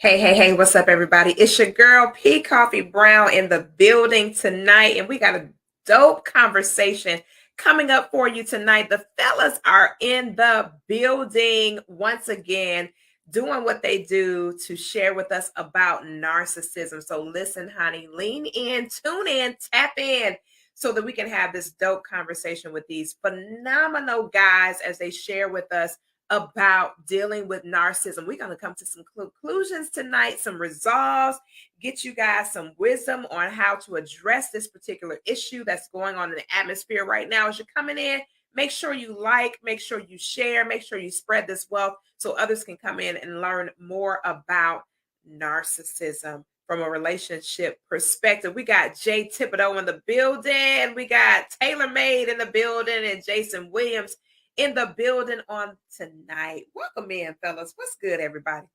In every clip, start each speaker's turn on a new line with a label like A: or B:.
A: Hey, what's up, everybody? It's your girl, P. Koffe Brown, in the building tonight, and we got a dope conversation coming up for you tonight. The fellas are in the building once again, doing what they do to share with us about narcissism. So listen, honey, lean in, tune in, tap in, so that we can have this dope conversation with these phenomenal guys as they share with us about dealing with narcissism. We're going to come to some conclusions tonight, some resolves, get you guys some wisdom on how to address this particular issue that's going on in the atmosphere right now. As you're coming in, make sure you like, make sure you share, make sure you spread this wealth so others can come in and learn more about narcissism from a relationship perspective. We got Jay Thibodeau in the building. We got Taylor Made in the building and Jason Williams in the building on tonight. Welcome in, fellas. What's good, everybody?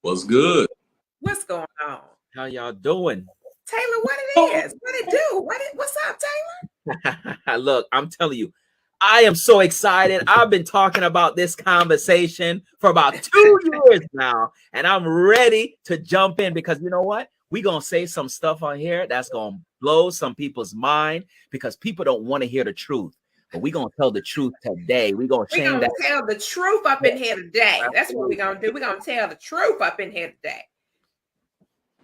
B: What's good?
A: What's going on?
C: How y'all doing?
A: Taylor, what it is? What it do? What's up,
C: Taylor? Look, I'm telling you, I am so excited. I've been talking about this conversation for about 2 years now, and I'm ready to jump in because you know what? We're going to say some stuff on here that's going to blow some people's mind because people don't want to hear the truth. But we're going to tell the truth today. We're going to change that.
A: Tell the truth up in here today. That's what we're going to do. We're going to tell the truth up in here today.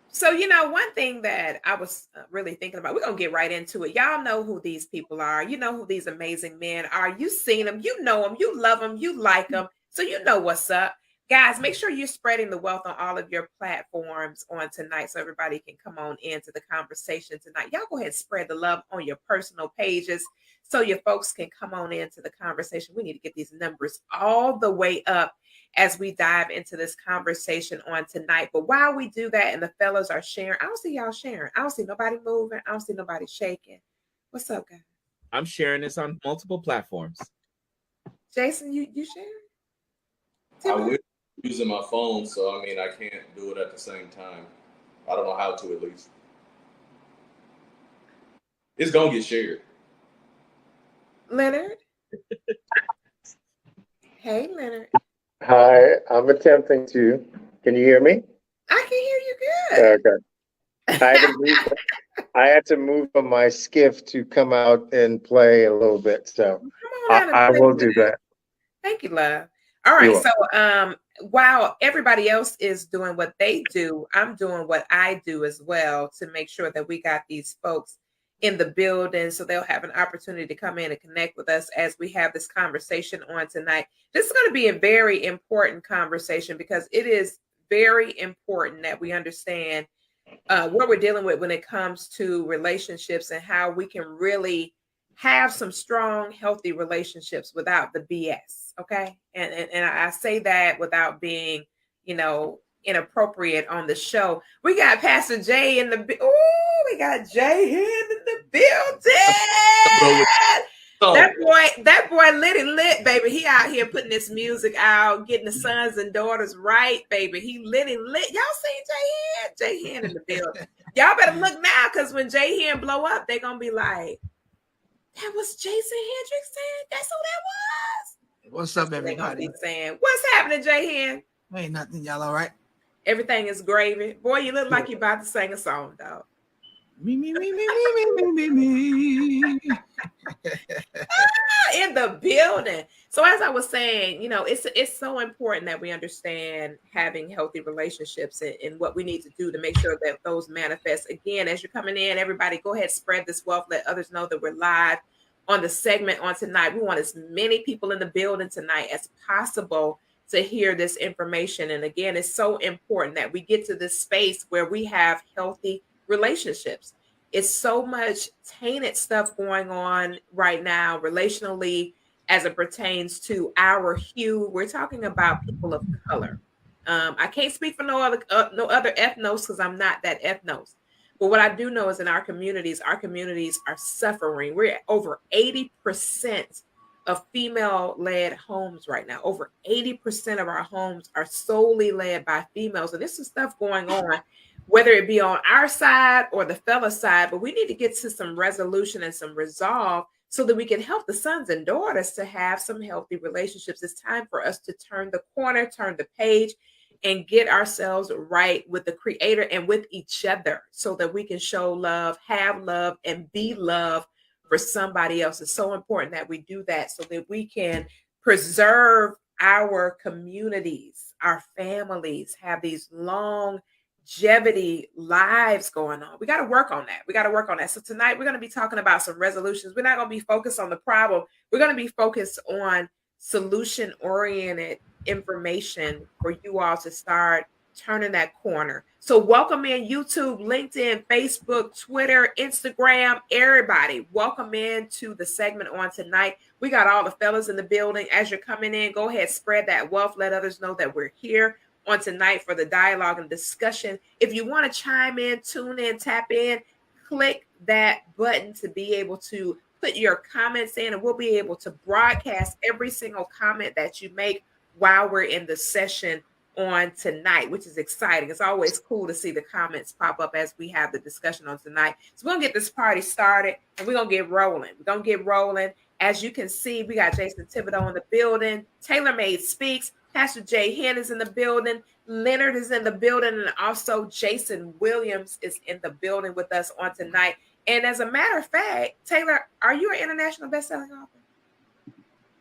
A: So, one thing that I was really thinking about, we're going to get right into it. Y'all know who these people are. You know who these amazing men are. You've seen them. You know them. You love them. You like them. So you know what's up. Guys, make sure you're spreading the wealth on all of your platforms on tonight so everybody can come on into the conversation tonight. Y'all go ahead and spread the love on your personal pages so your folks can come on into the conversation. We need to get these numbers all the way up as we dive into this conversation on tonight. But while we do that and the fellas are sharing, I don't see y'all sharing. I don't see nobody moving. I don't see nobody shaking. What's up, guys?
C: I'm sharing this on multiple platforms.
A: Jason, you sharing?
B: I will using my phone, so I can't do it at the same time. I don't know how to, at least. It's gonna get shared.
A: Leonard? Hey, Leonard.
D: Hi, I'm attempting to. Can you hear me?
A: I can hear you good.
D: Okay. I had to move from my skiff to come out and play a little bit, so I will do that.
A: Thank you, love. All right, so while everybody else is doing what they do, I'm doing what I do as well to make sure that we got these folks in the building so they'll have an opportunity to come in and connect with us as we have this conversation on tonight. This is going to be a very important conversation because it is very important that we understand what we're dealing with when it comes to relationships and how we can really have some strong, healthy relationships without the BS. Okay. And I say that without being, inappropriate on the show. We got Pastor Jay in the we got Jay here in the building. That boy lit, baby. He out here putting this music out, getting the sons and daughters right, baby. He lit. Y'all seen Jay Hand in the building. Y'all better look now, because when Jay Hand blow up, they're gonna be like, that was Jason Hendrickson. That's who that was.
E: What's up, everybody?
A: Saying, what's happening, Jay Hand?
E: Ain't nothing. Y'all all right?
A: Everything is gravy. Boy, you look like you're about to sing a song, dog.
E: Me.
A: In the building. So as I was saying, it's so important that we understand having healthy relationships and what we need to do to make sure that those manifest. Again, as you're coming in, everybody go ahead, spread this wealth, let others know that we're live on the segment on tonight. We want as many people in the building tonight as possible to hear this information. And again, it's so important that we get to this space where we have healthy relationships. It's so much tainted stuff going on right now relationally as it pertains to our hue. We're talking about people of color. I can't speak for no other ethnos because I'm not that ethnos. But what I do know is in our communities are suffering. We're at over 80% of female-led homes right now. Over 80% of our homes are solely led by females. And there's some stuff going on, whether it be on our side or the fella side, but we need to get to some resolution and some resolve so that we can help the sons and daughters to have some healthy relationships. It's time for us to turn the corner, turn the page, and get ourselves right with the Creator and with each other so that we can show love, have love, and be love for somebody else. It's so important that we do that so that we can preserve our communities, our families, have these longevity lives going on. We got to work on that. We got to work on that. So tonight we're going to be talking about some resolutions. We're not going to be focused on the problem. We're going to be focused on solution-oriented information for you all to start turning that corner. So welcome in YouTube, LinkedIn, Facebook, Twitter, Instagram, everybody. Welcome in to the segment on tonight. We got all the fellas in the building. As you're coming in, go ahead, spread that wealth. Let others know that we're here on tonight for the dialogue and discussion. If you want to chime in, tune in, tap in, click that button to be able to put your comments in, and we'll be able to broadcast every single comment that you make while we're in the session on tonight, which is exciting. It's always cool to see the comments pop up as we have the discussion on tonight. So we're going to get this party started and we're going to get rolling. We're going to get rolling. As you can see, we got Jason Thibodeau in the building. Taylor Made Speaks. Pastor Jay Henn is in the building. Leonard is in the building. And also Jason Williams is in the building with us on tonight. And as a matter of fact, Taylor, are you an international best-selling author?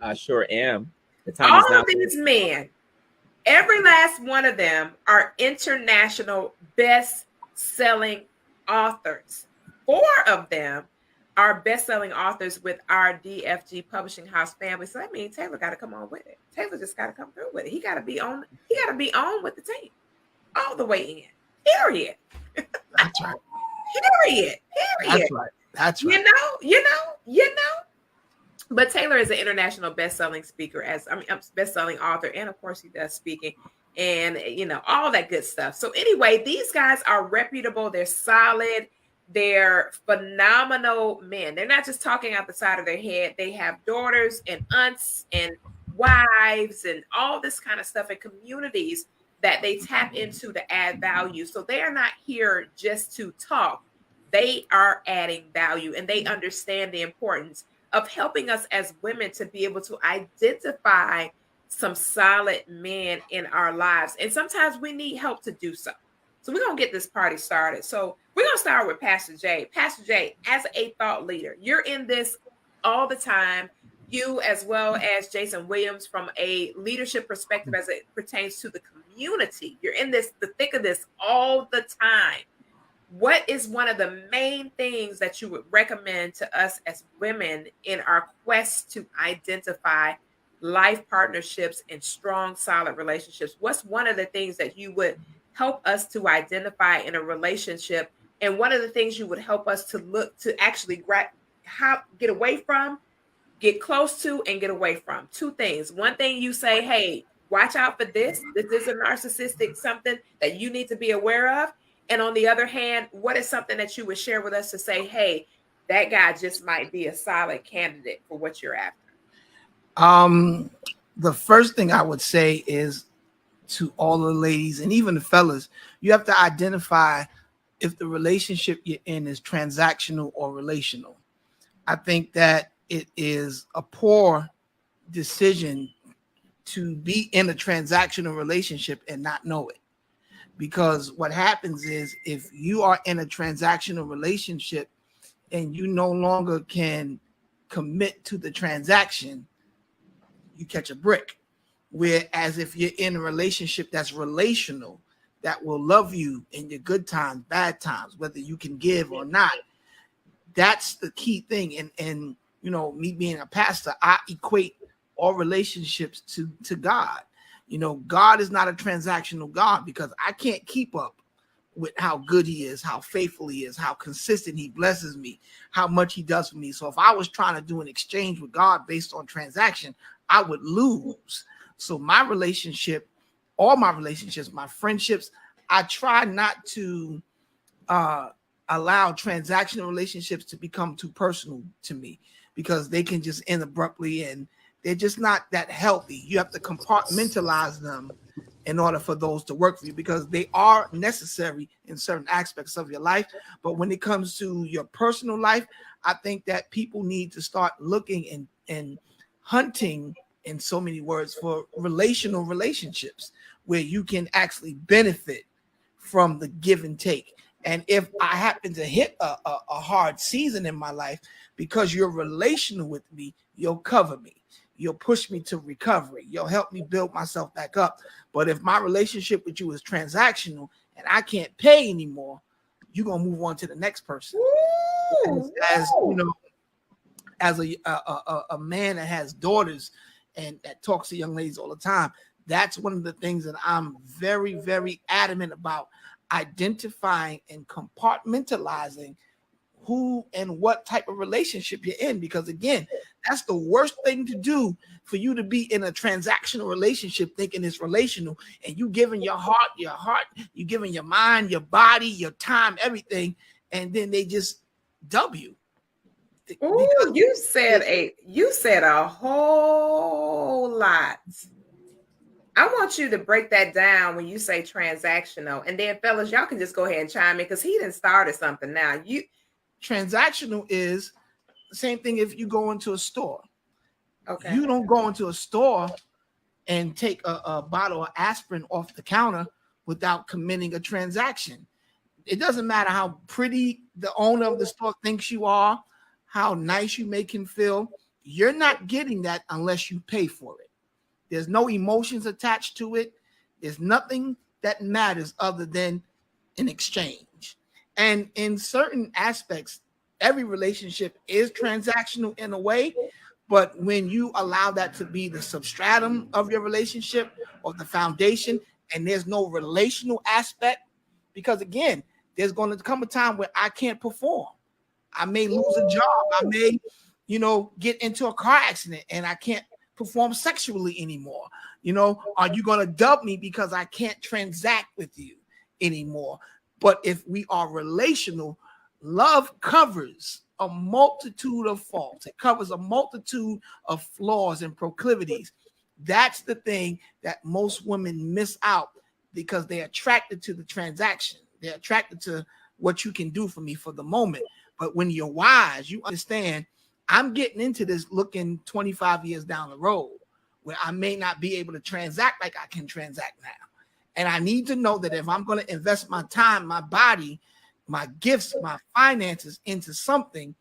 C: I sure am. The time
A: All
C: is now.
A: of these men, every last one of them are international best-selling authors. 4 of them are best-selling authors with our DFG Publishing House family. So that means Taylor got to come on with it. Taylor just got to come through with it. He got to be on. He got to be on with the team all the way in. Period.
E: That's right.
A: Period.
E: That's right. That's right.
A: You know. But Taylor is an international best-selling speaker, best-selling author, and of course he does speaking and all that good stuff. So anyway, these guys are reputable, they're solid, they're phenomenal men. They're not just talking out the side of their head. They have daughters and aunts and wives and all this kind of stuff in communities that they tap into to add value. So they are not here just to talk. They are adding value and they understand the importance of helping us as women to be able to identify some solid men in our lives. And sometimes we need help to do so. So we're going to get this party started. So we're going to start with Pastor Jay. Pastor Jay, as a thought leader, you're in this all the time. You, as well as Jason Williams, from a leadership perspective as it pertains to the community, you're in the thick of this all the time. What is one of the main things that you would recommend to us as women in our quest to identify life partnerships and strong, solid relationships? What's one of the things that you would help us to identify in a relationship? And one of the things you would help us to look to actually get away from, get close to, and get away from? 2 things. One thing you say, hey, watch out for this. This is a narcissistic something that you need to be aware of. And on the other hand, what is something that you would share with us to say, hey, that guy just might be a solid candidate for what you're after?
E: The first thing I would say is to all the ladies and even the fellas, you have to identify if the relationship you're in is transactional or relational. I think that it is a poor decision to be in a transactional relationship and not know it. Because what happens is if you are in a transactional relationship and you no longer can commit to the transaction, you catch a brick. Whereas if you're in a relationship that's relational, that will love you in your good times, bad times, whether you can give or not, that's the key thing. And me being a pastor, I equate all relationships to God. God is not a transactional God because I can't keep up with how good he is, how faithful he is, how consistent he blesses me, how much he does for me. So if I was trying to do an exchange with God based on transaction, I would lose. So my relationship, all my relationships, my friendships, I try not to allow transactional relationships to become too personal to me because they can just end abruptly and they're just not that healthy. You have to compartmentalize them in order for those to work for you because they are necessary in certain aspects of your life. But when it comes to your personal life, I think that people need to start looking and hunting, in so many words, for relational relationships where you can actually benefit from the give and take. And if I happen to hit a hard season in my life, because you're relational with me, you'll cover me. You'll push me to recovery. You'll help me build myself back up. But if my relationship with you is transactional and I can't pay anymore, you're going to move on to the next person. As you know, as a man that has daughters and that talks to young ladies all the time, that's one of the things that I'm very, very adamant about, identifying and compartmentalizing who and what type of relationship you're in. Because again, that's the worst thing to do, for you to be in a transactional relationship thinking it's relational, and you giving your heart, you giving your mind, your body, your time, everything, and then they just dub you.
A: Ooh, you said a whole lot. I want you to break that down when you say transactional, and then fellas, y'all can just go ahead and chime in because he done started something now.
E: Transactional is the same thing if you go into a store.
A: Okay.
E: You don't go into a store and take a bottle of aspirin off the counter without committing a transaction. It doesn't matter how pretty the owner of the store thinks you are, how nice you make him feel. You're not getting that unless you pay for it. There's no emotions attached to it. There's nothing that matters other than an exchange. And in certain aspects, every relationship is transactional in a way, but when you allow that to be the substratum of your relationship or the foundation, and there's no relational aspect, because again, there's going to come a time where I can't perform. I may lose a job. I may, get into a car accident and I can't perform sexually anymore. Are you going to dub me because I can't transact with you anymore? But if we are relational, love covers a multitude of faults. It covers a multitude of flaws and proclivities. That's the thing that most women miss out, because they're attracted to the transaction. They're attracted to what you can do for me for the moment. But when you're wise, you understand, I'm getting into this looking 25 years down the road where I may not be able to transact like I can transact now. And I need to know that if I'm going to invest my time, my body, my gifts, my finances into something,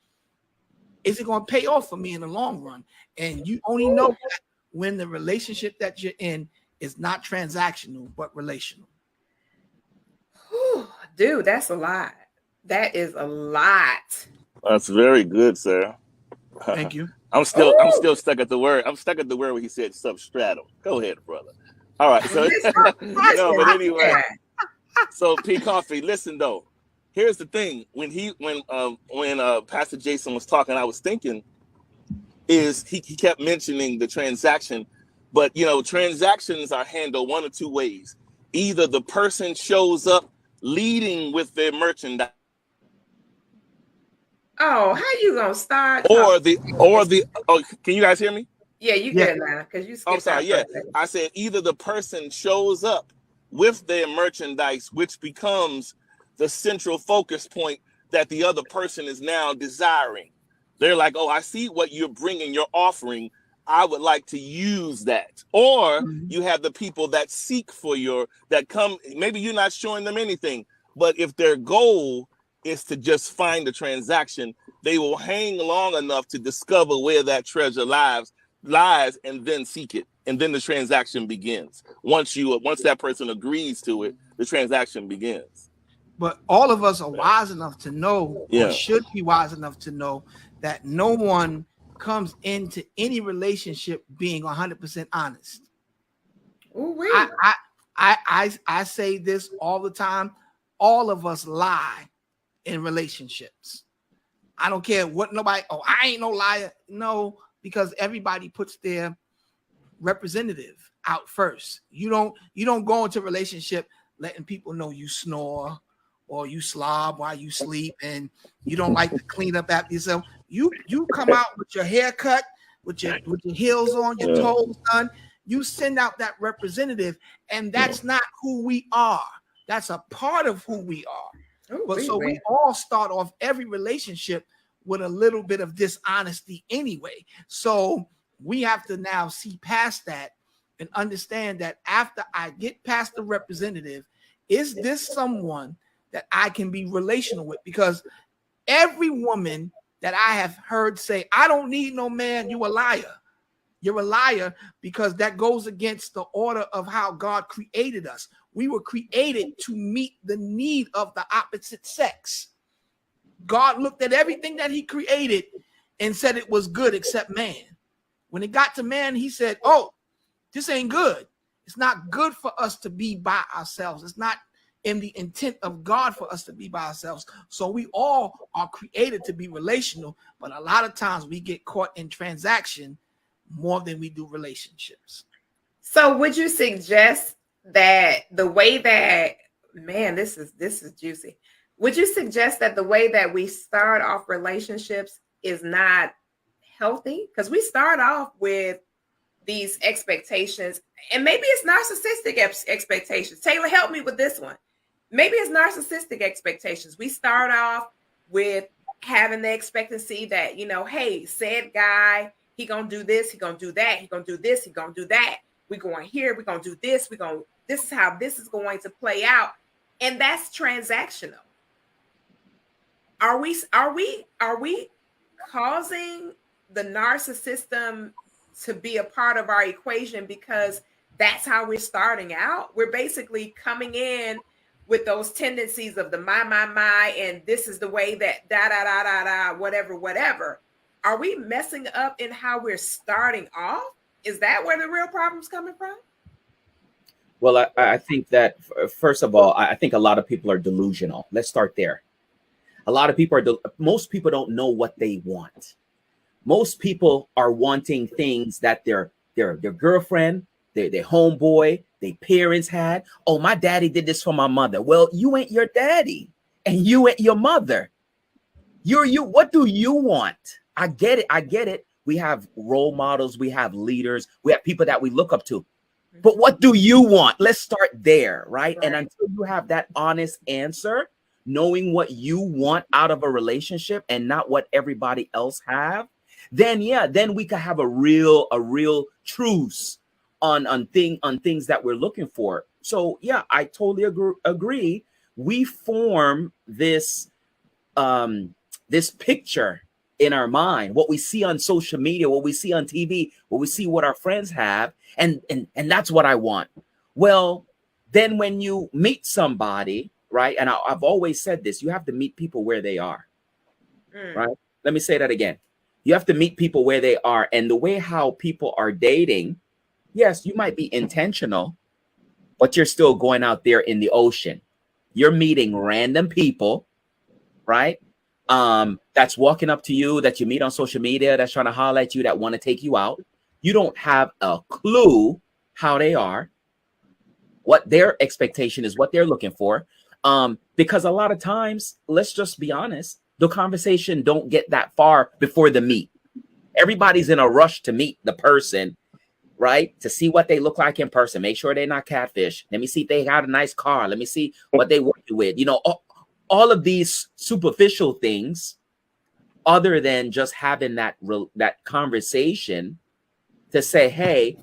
E: is it going to pay off for me in the long run? And you only know that when the relationship that you're in is not transactional, but relational.
A: Whew, dude, that's a lot. That is a lot.
F: That's very good, sir.
E: Thank you.
F: I'm still stuck at the word. I'm stuck at the word where he said substratum. Go ahead, brother. All right. So no, but anyway. So P. Koffe, listen though. Here's the thing. When Pastor Jason was talking, I was thinking is he kept mentioning the transaction, but transactions are handled one of two ways. Either the person shows up leading with their merchandise.
A: Oh, how you gonna start?
F: Or can you guys hear me?
A: Yeah, you good now because you.
F: I'm sorry. Yeah, I said either the person shows up with their merchandise, which becomes the central focus point that the other person is now desiring. They're like, "Oh, I see what you're bringing, you're offering. I would like to use that." Or you have the people that seek for that come. Maybe you're not showing them anything, but if their goal is to just find the transaction, they will hang long enough to discover where that treasure lies, and then seek it, and then the transaction begins. Once that person agrees to it, the transaction begins.
E: But all of us are wise enough to know, or should be wise enough to know, that no one comes into any relationship being 100% honest. I say this all the time. All of us lie in relationships. I don't care what nobody, I ain't no liar. No, because everybody puts their representative out first. You don't go into a relationship letting people know you snore or you slob while you sleep and you don't like to clean up after yourself. You come out with your hair cut, with your heels on, your toes done. You send out that representative, and that's not who we are. That's a part of who we are. We all start off every relationship with a little bit of dishonesty anyway. So we have to now see past that and understand that after I get past the representative, is this someone that I can be relational with? Because every woman that I have heard say, I don't need no man, you a liar. You're a liar, because that goes against the order of how God created us. We were created to meet the need of the opposite sex. God looked at everything that he created and said it was good except man. When it got to man, he said, oh, this ain't good. It's not good for us to be by ourselves. It's not in the intent of God for us to be by ourselves. So we all are created to be relational, but a lot of times we get caught in transaction more than we do relationships.
A: So would you suggest that the way that, man, this is juicy. Would you suggest that the way that we start off relationships is not healthy? Because we start off with these expectations, and maybe it's narcissistic expectations. Taylor, help me with this one. Maybe it's narcissistic expectations. We start off with having the expectancy that, you know, hey, said guy, he gonna do this, he gonna do that, he gonna do this, he gonna do that. We going here, we gonna do this, this is how this is going to play out. And that's transactional. Are we causing the narcissism to be a part of our equation because that's how we're starting out? We're basically coming in with those tendencies of the my, and this is the way that whatever. Are we messing up in how we're starting off? Is that where the real problem's coming from?
C: Well, I think that, first of all, I think a lot of people are delusional. Let's start there. A lot of people most people don't know what they want. Most people are wanting things that their girlfriend, their homeboy, their parents had. Oh, my daddy did this for my mother. Well, you ain't your daddy, and you ain't your mother. You're you. What do you want? I get it. We have role models, we have leaders, we have people that we look up to. But what do you want? Let's start there, right? And until you have that honest answer, knowing what you want out of a relationship and not what everybody else have, then we can have a real truce on things that we're looking for. So yeah, I totally agree. We form this this picture in our mind, what we see on social media, what we see on TV, what we see what our friends have, and that's what I want. Well, then when you meet somebody, right? And I've always said this, you have to meet people where they are, right? Let me say that again. You have to meet people where they are. And the way how people are dating, yes, you might be intentional, but you're still going out there in the ocean. You're meeting random people, right? That's walking up to you, that you meet on social media, that's trying to holler at you, that want to take you out. You don't have a clue how they are, what their expectation is, what they're looking for. Because a lot of times, let's just be honest, the conversation don't get that far before the meet. Everybody's in a rush to meet the person, right? To see what they look like in person. Make sure they're not catfish. Let me see if they got a nice car. Let me see what they working with. You know, all of these superficial things, other than just having that conversation to say, hey,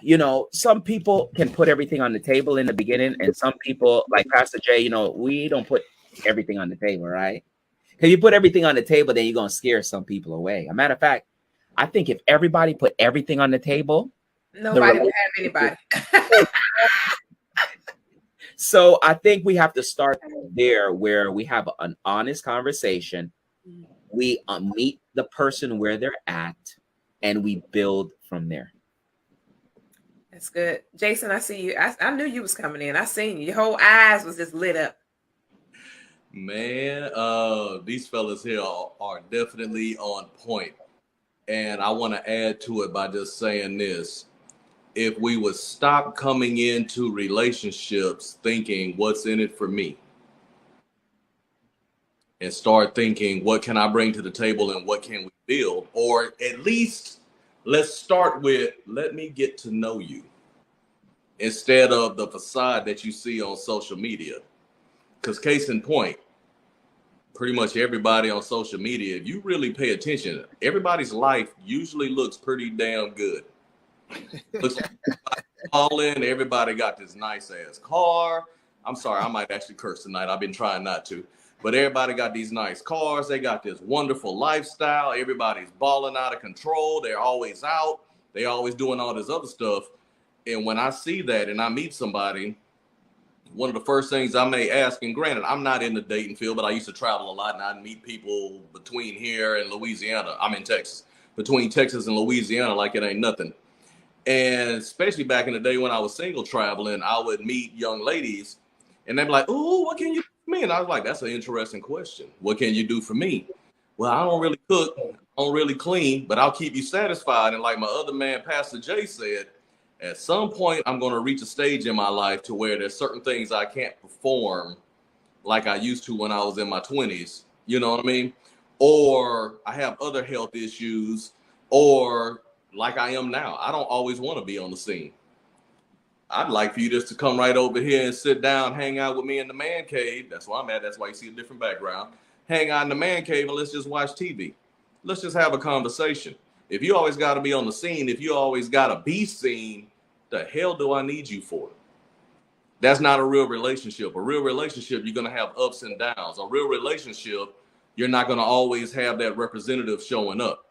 C: you know, some people can put everything on the table in the beginning, and some people, like Pastor Jay, you know, we don't put everything on the table, right? Because you put everything on the table, then you're going to scare some people away. A matter of fact, I think if everybody put everything on the table,
A: nobody would have anybody.
C: So I think we have to start there, where we have an honest conversation. We meet the person where they're at, and we build from there.
A: That's good. Jason, I see you. I knew you was coming in. I seen you. Your whole eyes was just lit up.
B: Man, these fellas here are definitely on point. And I want to add to it by just saying this. If we would stop coming into relationships thinking, what's in it for me? And start thinking, what can I bring to the table and what can we build? Or at least let's start with, let me get to know you, instead of the facade that you see on social media. Because case in point, pretty much everybody on social media, if you really pay attention, everybody's life usually looks pretty damn good. Looks like everybody's balling. Everybody got this nice ass car. I'm sorry, I might actually curse tonight. I've been trying not to. But everybody got these nice cars. They got this wonderful lifestyle. Everybody's balling out of control. They're always out. They're always doing all this other stuff. And when I see that and I meet somebody, one of the first things I may ask, and granted, I'm not in the dating field, but I used to travel a lot and I'd meet people between here and Louisiana. I'm in Texas. Between Texas and Louisiana, like it ain't nothing. And especially back in the day when I was single traveling, I would meet young ladies and they'd be like, "Oh, what can you do for me?" And I was like, "That's an interesting question. What can you do for me?" "Well, I don't really cook, I don't really clean, but I'll keep you satisfied." And like my other man, Pastor Jay, said, at some point, I'm going to reach a stage in my life to where there's certain things I can't perform like I used to when I was in my 20s. You know what I mean? Or I have other health issues, or like I am now, I don't always want to be on the scene. I'd like for you just to come right over here and sit down, hang out with me in the man cave. That's where I'm at. That's why you see a different background. Hang out in the man cave and let's just watch TV. Let's just have a conversation. If you always got to be on the scene, if you always got to be seen, the hell do I need you for? That's not a real relationship. A real relationship, you're going to have ups and downs. A real relationship, you're not going to always have that representative showing up.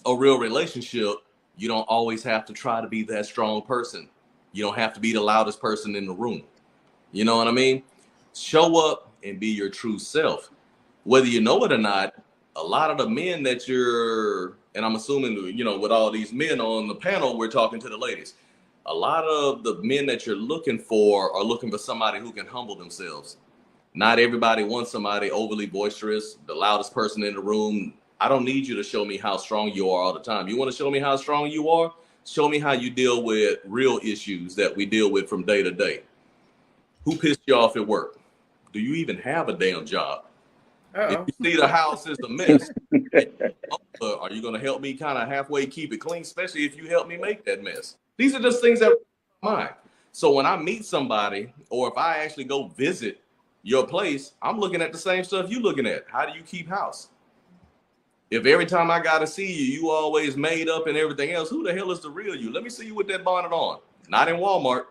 B: A real relationship, you don't always have to try to be that strong person. You don't have to be the loudest person in the room. You know what I mean? Show up and be your true self. Whether you know it or not, a lot of the men that you're, and I'm assuming, you know, with all these men on the panel, we're talking to the ladies. A lot of the men that you're looking for are looking for somebody who can humble themselves. Not everybody wants somebody overly boisterous, the loudest person in the room. I don't need you to show me how strong you are all the time. You want to show me how strong you are? Show me how you deal with real issues that we deal with from day to day. Who pissed you off at work? Do you even have a damn job? If you see the house is a mess, are you going to help me kind of halfway keep it clean, especially if you help me make that mess? These are just things that are in my mind. So when I meet somebody, or if I actually go visit your place, I'm looking at the same stuff you're looking at. How do you keep house? If every time I got to see you, you always made up and everything else, who the hell is the real you? Let me see you with that bonnet on. Not in Walmart.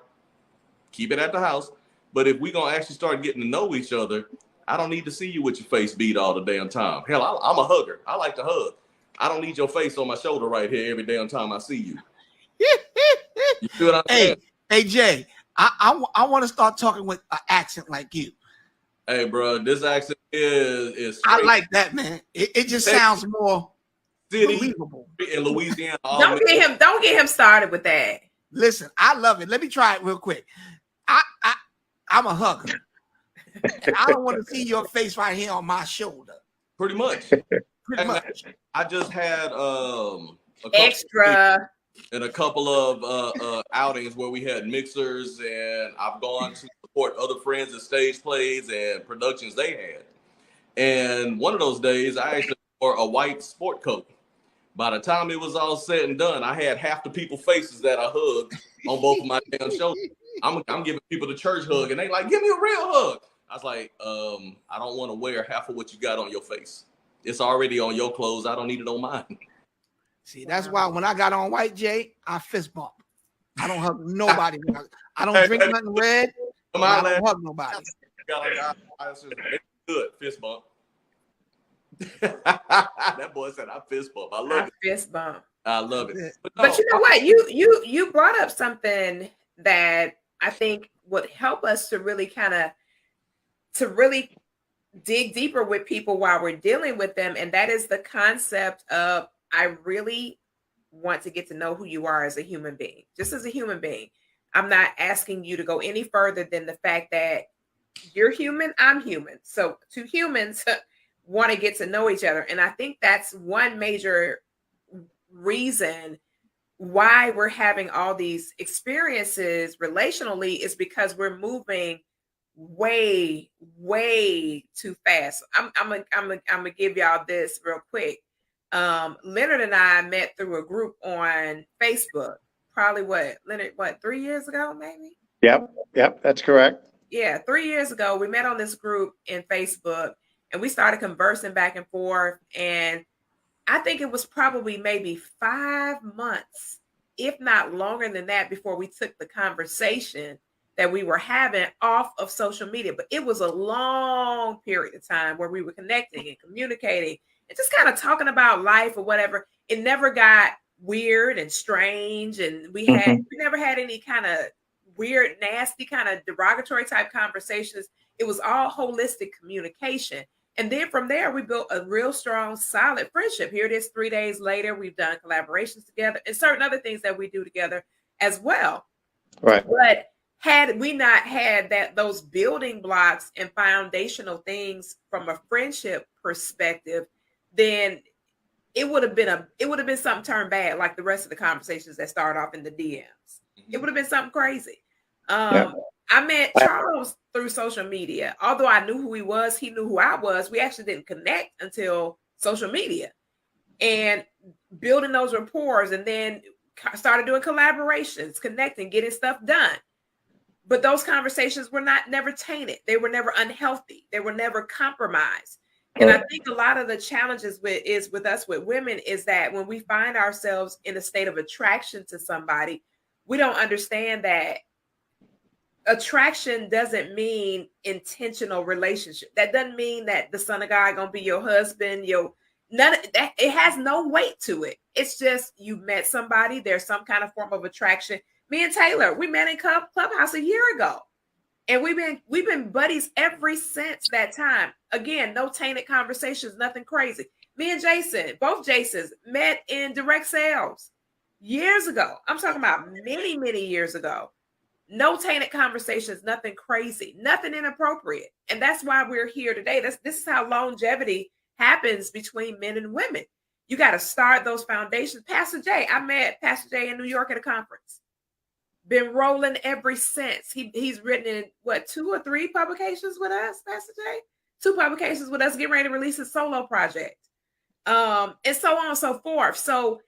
B: Keep it at the house. But if we're going to actually start getting to know each other, I don't need to see you with your face beat all the damn time. Hell, I'm a hugger. I like to hug. I don't need your face on my shoulder right here every damn time I see you. You see what I'm saying?
E: Hey, Jay, I want to start talking with an accent like you.
B: Hey, bro, this accent is
E: I like that, man. It just sounds more believable.
B: In Louisiana.
A: Don't get him started with that.
E: Listen, I love it. Let me try it real quick. I'm a hugger. I don't want to see your face right here on my shoulder.
B: Pretty much.
E: Pretty much.
B: I just had a couple of outings where we had mixers, and I've gone to support other friends at stage plays and productions they had. And one of those days, I actually wore a white sport coat. By the time it was all said and done, I had half the people's faces that I hugged on both of my damn shoulders. I'm giving people the church hug, and they like, give me a real hug. I was like, I don't want to wear half of what you got on your face. It's already on your clothes. I don't need it on mine.
E: See, that's why when I got on white, Jay, I fist bump. I don't hug nobody. I don't drink nothing red. I don't hug nobody.
B: Good fist bump. That boy said I fist bump. I love it.
A: Fist bump.
B: I love it.
A: But you know what? You brought up something that I think would help us to really dig deeper with people while we're dealing with them, and that is the concept of I really want to get to know who you are as a human being, just as a human being. I'm not asking you to go any further than the fact that you're human, I'm human. So two humans want to get to know each other. And I think that's one major reason why we're having all these experiences relationally, is because we're moving way too fast. I'm gonna give y'all this real quick. Leonard and I met through a group on Facebook. Probably Leonard, 3 years ago, maybe?
D: Yep, that's correct.
A: Yeah, 3 years ago, we met on this group in Facebook, and we started conversing back and forth. And I think it was probably maybe 5 months if not longer than that, before we took the conversation that we were having off of social media. But it was a long period of time where we were connecting and communicating and just kind of talking about life or whatever. It never got weird and strange, and we never had any kind of weird, nasty, kind of derogatory type conversations. It was all holistic communication. And then from there, we built a real strong, solid friendship. Here it is 3 days later. We've done collaborations together and certain other things that we do together as well.
D: Right.
A: But had we not had those building blocks and foundational things from a friendship perspective, then it would have been something turned bad, like the rest of the conversations that start off in the DMs. It would have been something crazy. I met Charles through social media. Although I knew who he was, he knew who I was. We actually didn't connect until social media and building those rapports, and then started doing collaborations, connecting, getting stuff done. But those conversations were never tainted. They were never unhealthy. They were never compromised. And I think a lot of the challenges with us with women is that when we find ourselves in a state of attraction to somebody, we don't understand that attraction doesn't mean intentional relationship. That doesn't mean that the son of God gonna be your husband. None of that. It has no weight to it. It's just you met somebody. There's some kind of form of attraction. Me and Taylor, we met in Clubhouse a year ago, and we've been buddies ever since that time. Again, no tainted conversations, nothing crazy. Me and Jason, both Jasons, met in direct sales years ago. I'm talking about many, many years ago. No tainted conversations, nothing crazy, nothing inappropriate. And that's why we're here today. This is how longevity happens between men and women. You got to start those foundations. Pastor Jay, I met Pastor Jay in New York at a conference. Been rolling ever since. He's written in 2 or 3 publications with us, Pastor Jay? 2 publications with us, getting ready to release his solo project. And so on and so forth. So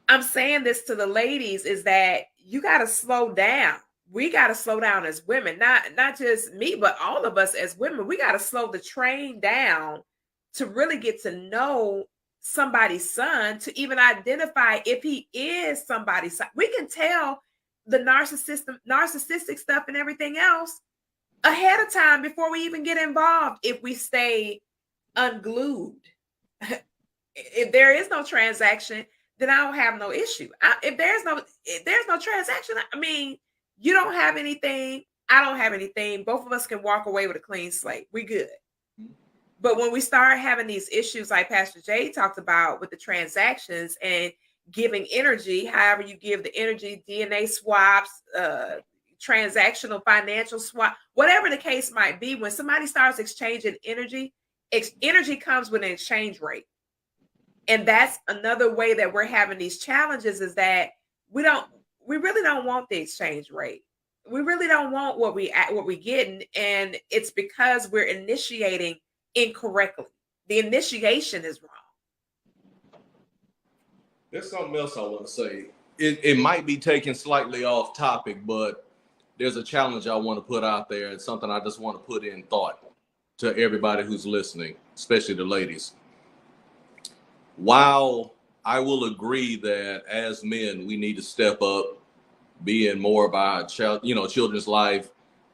A: I'm saying this to the ladies is that you got to slow down. We got to slow down as women, not just me, but all of us as women. We got to slow the train down to really get to know somebody's son, to even identify if he is somebody's son. We can tell the narcissistic stuff and everything else ahead of time before we even get involved if we stay unglued. If there is no transaction, then I don't have no issue. If there's no transaction, I mean, you don't have anything, I don't have anything. Both of us can walk away with a clean slate. We good. But when we start having these issues like Pastor Jay talked about with the transactions and giving energy, however you give the energy, DNA swaps, transactional financial swap, whatever the case might be, when somebody starts exchanging energy comes with an exchange rate. And that's another way that we're having these challenges is that we really don't want the exchange rate. We really don't want what we getting. And it's because we're initiating incorrectly. The initiation is wrong.
B: There's something else I want to say. It might be taken slightly off topic, but there's a challenge I want to put out there and something I just want to put in thought to everybody who's listening, especially the ladies. While I will agree that as men, we need to step up, be in more of our children's life,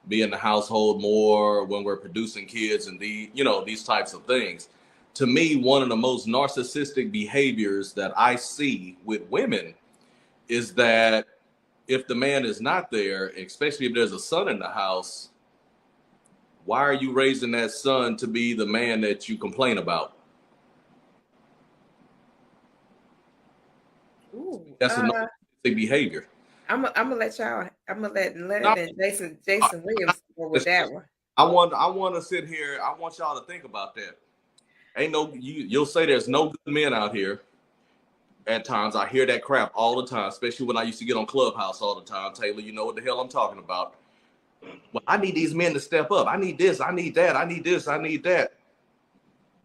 B: be in the household more when we're producing kids and these types of things. To me, one of the most narcissistic behaviors that I see with women is that if the man is not there, especially if there's a son in the house, why are you raising that son to be the man that you complain about?
A: Ooh,
B: That's a narcissistic behavior.
A: I'm gonna let Jason Williams go with that one.
B: I want to sit here. I want y'all to think about that. You'll say there's no good men out here. At times, I hear that crap all the time, especially when I used to get on Clubhouse all the time. Taylor, you know what the hell I'm talking about. Well, I need these men to step up. I need this. I need that. I need this. I need that.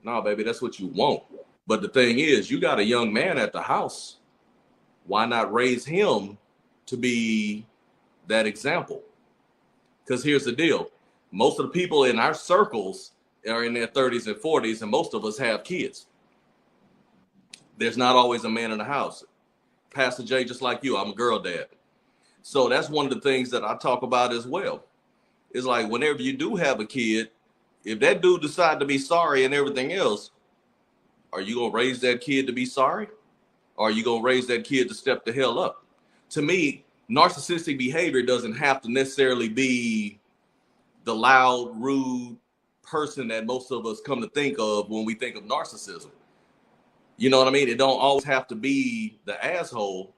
B: No, baby, that's what you want. But the thing is, you got a young man at the house. Why not raise him to be that example? Because here's the deal. Most of the people in our circles are in their 30s and 40s, and most of us have kids. There's not always a man in the house. Pastor Jay, just like you, I'm a girl dad. So that's one of the things that I talk about as well. It's like whenever you do have a kid, if that dude decide to be sorry and everything else, are you going to raise that kid to be sorry? Or are you going to raise that kid to step the hell up? To me, narcissistic behavior doesn't have to necessarily be the loud, rude person that most of us come to think of when we think of narcissism. You know what I mean? It don't always have to be the asshole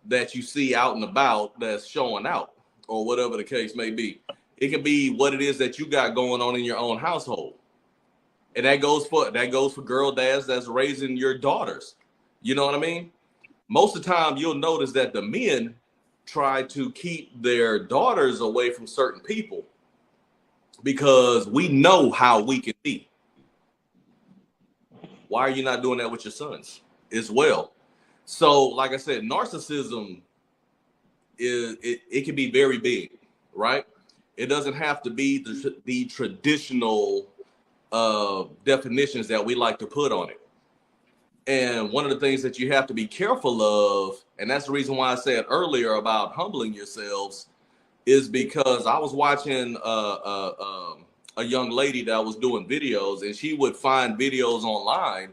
B: that you see out and about that's showing out or whatever the case may be. It can be what it is that you got going on in your own household. And that goes for girl dads that's raising your daughters. You know what I mean? Most of the time you'll notice that the men try to keep their daughters away from certain people because we know how we can be. Why are you not doing that with your sons as well? So, like I said, narcissism it can be very big, right? It doesn't have to be the traditional definitions that we like to put on it. And one of the things that you have to be careful of, and that's the reason why I said earlier about humbling yourselves, is because I was watching a young lady that was doing videos, and she would find videos online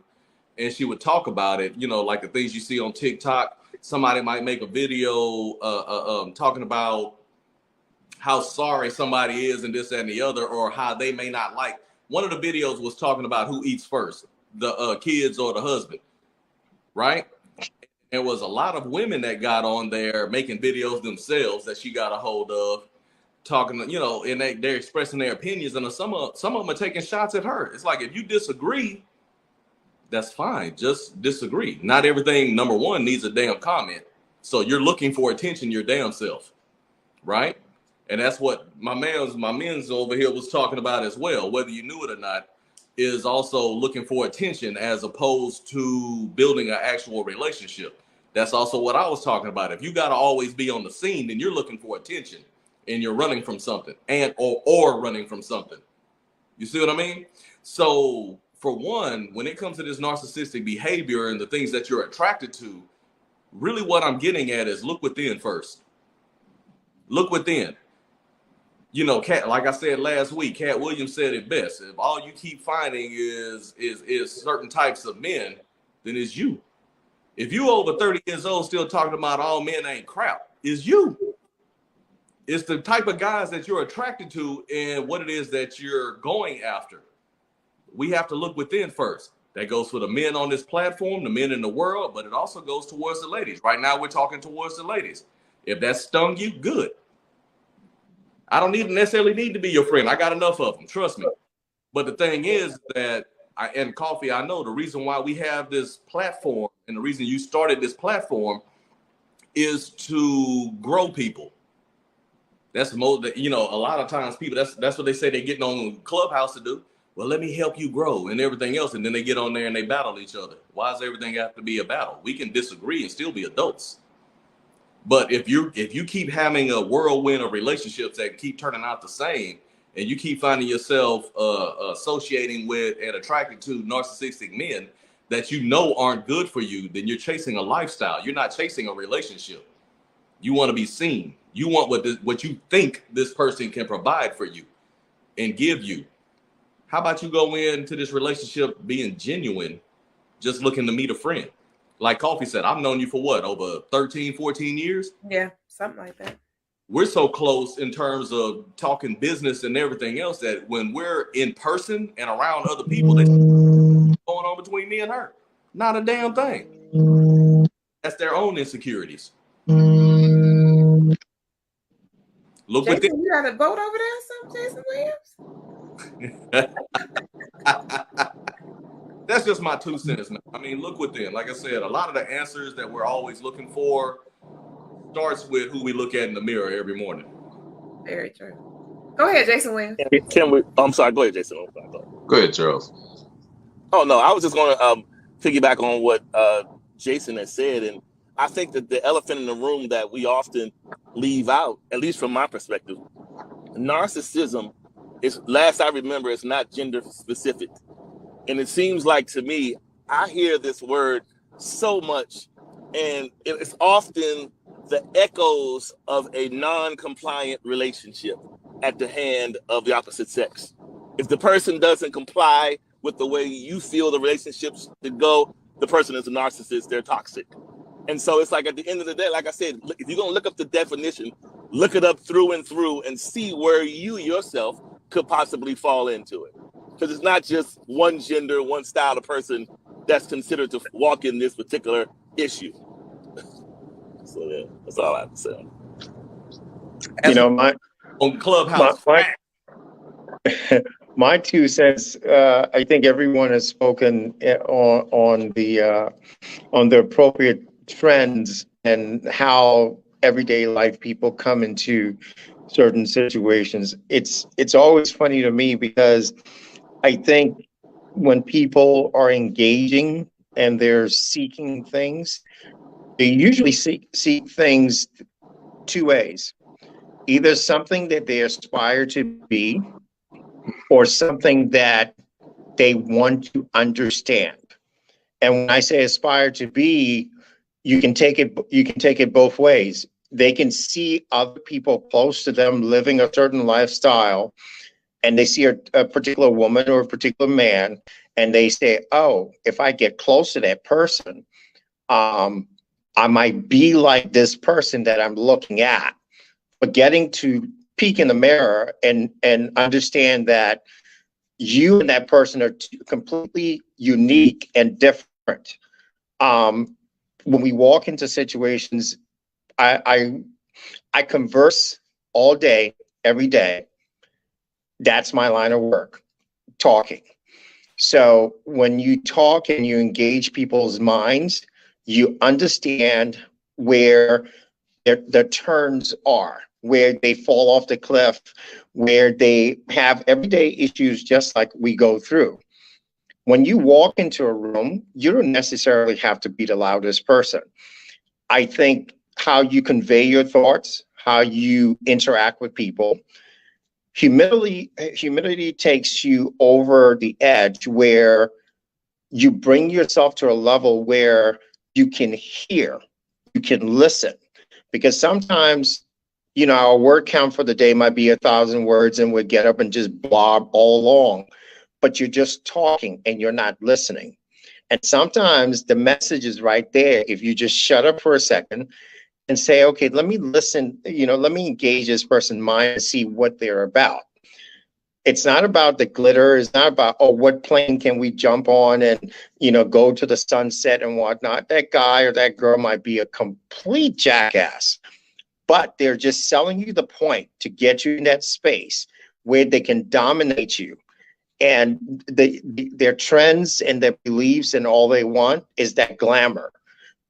B: and she would talk about it, you know, like the things you see on TikTok. Somebody might make a video talking about how sorry somebody is and this, that, and the other, or how they may not like. One of the videos was talking about who eats first, the kids or the husband, right? There was a lot of women that got on there making videos themselves that she got a hold of, talking, you know, and they're expressing their opinions, and some of them are taking shots at her. It's like, if you disagree, that's fine. Just disagree. Not everything, number one, needs a damn comment. So you're looking for attention your damn self, right? And that's what my men's over here was talking about as well, whether you knew it or not, is also looking for attention as opposed to building an actual relationship. That's also what I was talking about. If you got to always be on the scene, then you're looking for attention and you're running from something or running from something. You see what I mean? So for one, when it comes to this narcissistic behavior and the things that you're attracted to, really what I'm getting at is look within first. Look within. You know, like I said last week, Cat Williams said it best. If all you keep finding is certain types of men, then it's you. If you over 30 years old still talking about all men ain't crap, it's you. It's the type of guys that you're attracted to and what it is that you're going after. We have to look within first. That goes for the men on this platform, the men in the world, but it also goes towards the ladies. Right now, we're talking towards the ladies. If that stung you, good. I don't necessarily need to be your friend. I got enough of them, trust me. But the thing is that, and Koffe, I know the reason why we have this platform and the reason you started this platform is to grow people. That's most, you know, a lot of times people, that's what they say they're getting on Clubhouse to do. Well, let me help you grow and everything else. And then they get on there and they battle each other. Why does everything have to be a battle? We can disagree and still be adults. But if you keep having a whirlwind of relationships that keep turning out the same, and you keep finding yourself associating with and attracted to narcissistic men that you know aren't good for you, then you're chasing a lifestyle. You're not chasing a relationship. You want to be seen. You want what you think this person can provide for you and give you. How about you go into this relationship being genuine, just looking to meet a friend? Like Koffe said, I've known you for what, over 13, 14 years?
A: Yeah, something like that.
B: We're so close in terms of talking business and everything else that when we're in person and around other people, there's going on between me and her. Not a damn thing. That's their own insecurities. Look
A: Jason,
B: within.
A: you got a vote over there or something, Jason Williams?
B: That's just my 2 cents now. I mean, look within. Like I said, a lot of the answers that we're always looking for starts with who we look at in the mirror every morning.
A: Very true. Go ahead, Jason Williams.
F: Can we? I'm sorry. Go ahead, Jason.
B: Go ahead, Charles.
F: Oh no, I was just going to piggyback on what Jason has said, and I think that the elephant in the room that we often leave out, at least from my perspective, narcissism is, last I remember, it's not gender specific. And it seems like to me, I hear this word so much And it's often the echoes of a non-compliant relationship at the hand of the opposite sex. If the person doesn't comply with the way you feel the relationships should go, the person is a narcissist, they're toxic. And so it's like at the end of the day, like I said, if you're gonna look up the definition, look it up through and through and see where you yourself could possibly fall into it. Because it's not just one gender, one style of person that's considered to walk in this particular issue. So yeah, that's all I have to say.
B: As
D: my
B: on Clubhouse.
D: my 2 cents. I think everyone has spoken on the appropriate trends and how everyday life people come into certain situations. It's always funny to me because I think when people are engaging and they're seeking things, they usually seek things 2 ways. Either something that they aspire to be or something that they want to understand. And when I say aspire to be, you can take it both ways. They can see other people close to them living a certain lifestyle, and they see a particular woman or a particular man, and they say, oh, if I get close to that person, I might be like this person that I'm looking at. But getting to peek in the mirror and understand that you and that person are completely unique and different. When we walk into situations, I converse all day, every day. That's my line of work, talking. So when you talk and you engage people's minds, you understand where their turns are, where they fall off the cliff, where they have everyday issues just like we go through. When you walk into a room, you don't necessarily have to be the loudest person. I think how you convey your thoughts, how you interact with people, humility takes you over the edge where you bring yourself to a level where you can hear, you can listen. Because sometimes, our word count for the day might be 1,000 words and we'd get up and just blob all along, but you're just talking and you're not listening. And sometimes the message is right there. If you just shut up for a second and say, okay, let me listen, let me engage this person's mind and see what they're about. It's not about the glitter. It's not about, oh, what plane can we jump on and, go to the sunset and whatnot. That guy or that girl might be a complete jackass, but they're just selling you the point to get you in that space where they can dominate you. And their trends and their beliefs and all they want is that glamour.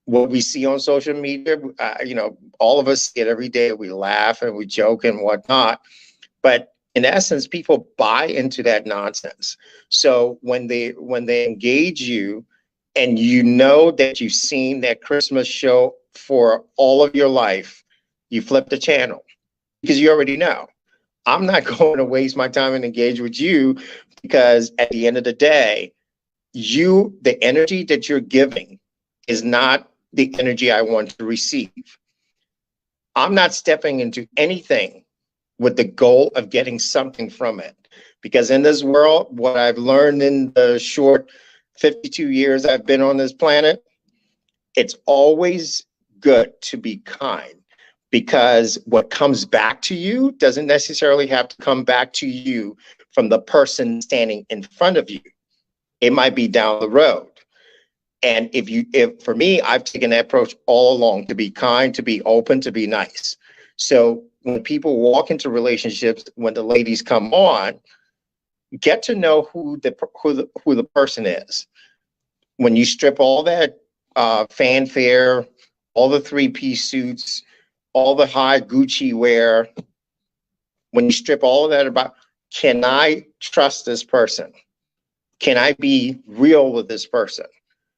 D: What we see on social media, all of us see it every day. We laugh and we joke and whatnot. But in essence, people buy into that nonsense. So when they engage you and you know that you've seen that Christmas show for all of your life, you flip the channel because you already know. I'm not going to waste my time and engage with you because at the end of the day, the energy that you're giving is not the energy I want to receive. I'm not stepping into anything with the goal of getting something from it. Because in this world, what I've learned in the short 52 years I've been on this planet, it's always good to be kind. Because what comes back to you doesn't necessarily have to come back to you from the person standing in front of you. It might be down the road. And if for me, I've taken that approach all along, to be kind, to be open, to be nice. So when people walk into relationships, when the ladies come on, get to know who the person is. When you strip all that fanfare, all the 3-piece suits, all the high Gucci wear, when you strip all of that about, can I trust this person? Can I be real with this person?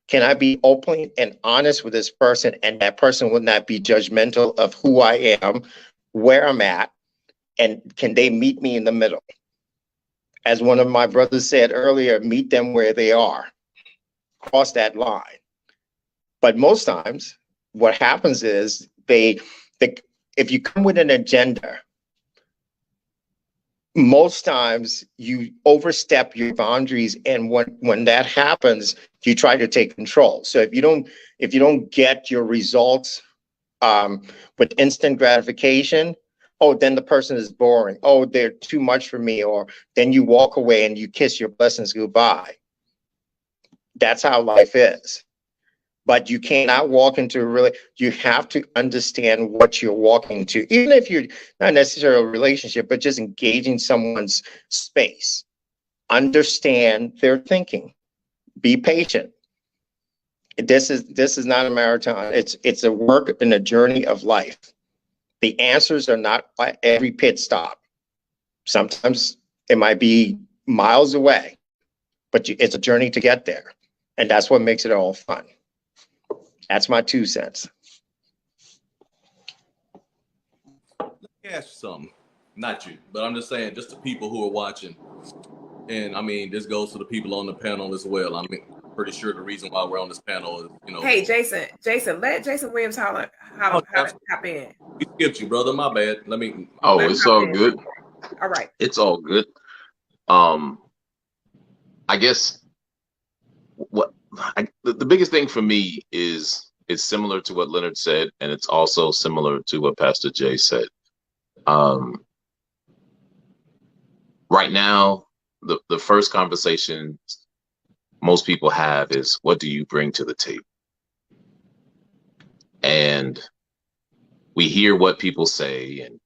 D: Can I be open and honest with this person, and that person would not be judgmental of who I am, where I'm at, and can they meet me in the middle? As one of my brothers said earlier, meet them where they are. Cross that line. But most times, what happens is if you come with an agenda, most times you overstep your boundaries, and when that happens, you try to take control. So if you don't get your results with instant gratification, oh, then the person is boring. Oh, they're too much for me. Or then you walk away and you kiss your blessings goodbye. That's how life is. But you cannot walk into you have to understand what you're walking to, even if you're not necessarily a relationship, but just engaging someone's space. Understand their thinking. Be patient. This is not a marathon. It's a work and a journey of life. The answers are not at every pit stop. Sometimes it might be miles away, but it's a journey to get there. And that's what makes it all fun. That's my 2 cents.
B: Let me ask you something. Not you, but I'm just saying, just the people who are watching. And I mean, this goes to the people on the panel as well. I mean, I'm pretty sure the reason why we're on this panel is,
A: Hey, Jason, let Jason Williams hop in.
B: We skipped you, brother. My bad. Let me.
G: Oh, it's all good.
A: All right.
G: It's all good. I guess the biggest thing for me is it's similar to what Leonard said, and it's also similar to what Pastor Jay said. Right now, the first conversation most people have is, what do you bring to the table? And we hear what people say, and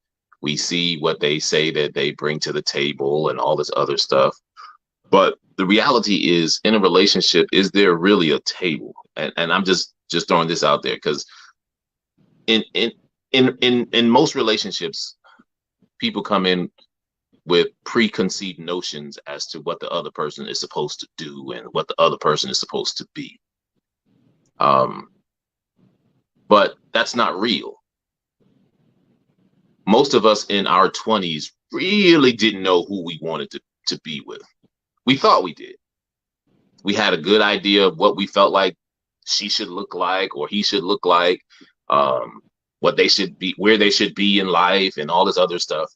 G: we see what they say that they bring to the table and all this other stuff. But the reality is, in a relationship, is there really a table? And I'm just throwing this out there, because in most relationships, people come in with preconceived notions as to what the other person is supposed to do and what the other person is supposed to be. But that's not real. Most of us in our 20s really didn't know who we wanted to be with. We thought we did. We had a good idea of what we felt like she should look like, or he should look like, what they should be, where they should be in life, and all this other stuff.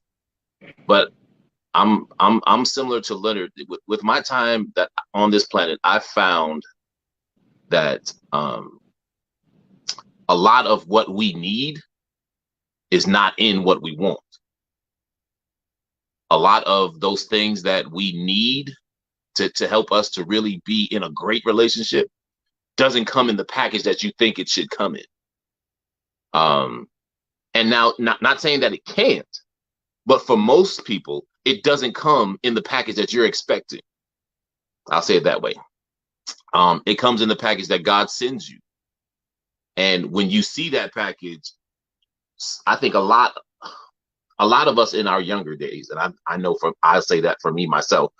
G: But I'm similar to Leonard. With my time that on this planet, I found that a lot of what we need is not in what we want. A lot of those things that we need to help us to really be in a great relationship doesn't come in the package that you think it should come in. And now, not saying that it can't, but for most people, it doesn't come in the package that you're expecting. I'll say it that way. It comes in the package that God sends you. And when you see that package, I think a lot of us in our younger days, and I say that for me myself,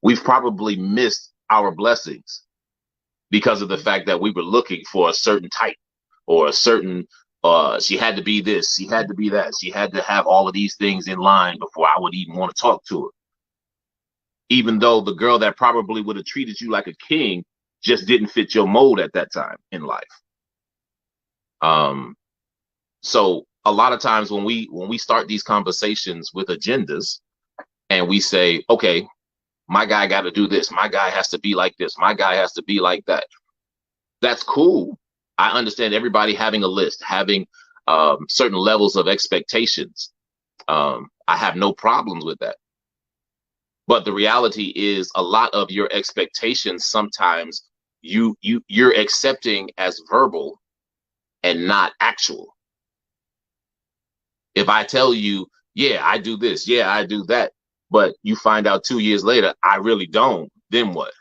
G: we've probably missed our blessings because of the fact that we were looking for a certain type, or a certain, she had to be this, she had to be that, she had to have all of these things in line before I would even want to talk to her. Even though the girl that probably would have treated you like a king just didn't fit your mold at that time in life. So a lot of times when we start these conversations with agendas, and we say, okay, my guy got to do this, my guy has to be like this, my guy has to be like that. That's cool. I understand everybody having a list, having certain levels of expectations. I have no problems with that. But the reality is, a lot of your expectations sometimes you're accepting as verbal and not actual. If I tell you, yeah, I do this, yeah, I do that, but you find out 2 years later, I really don't, then what?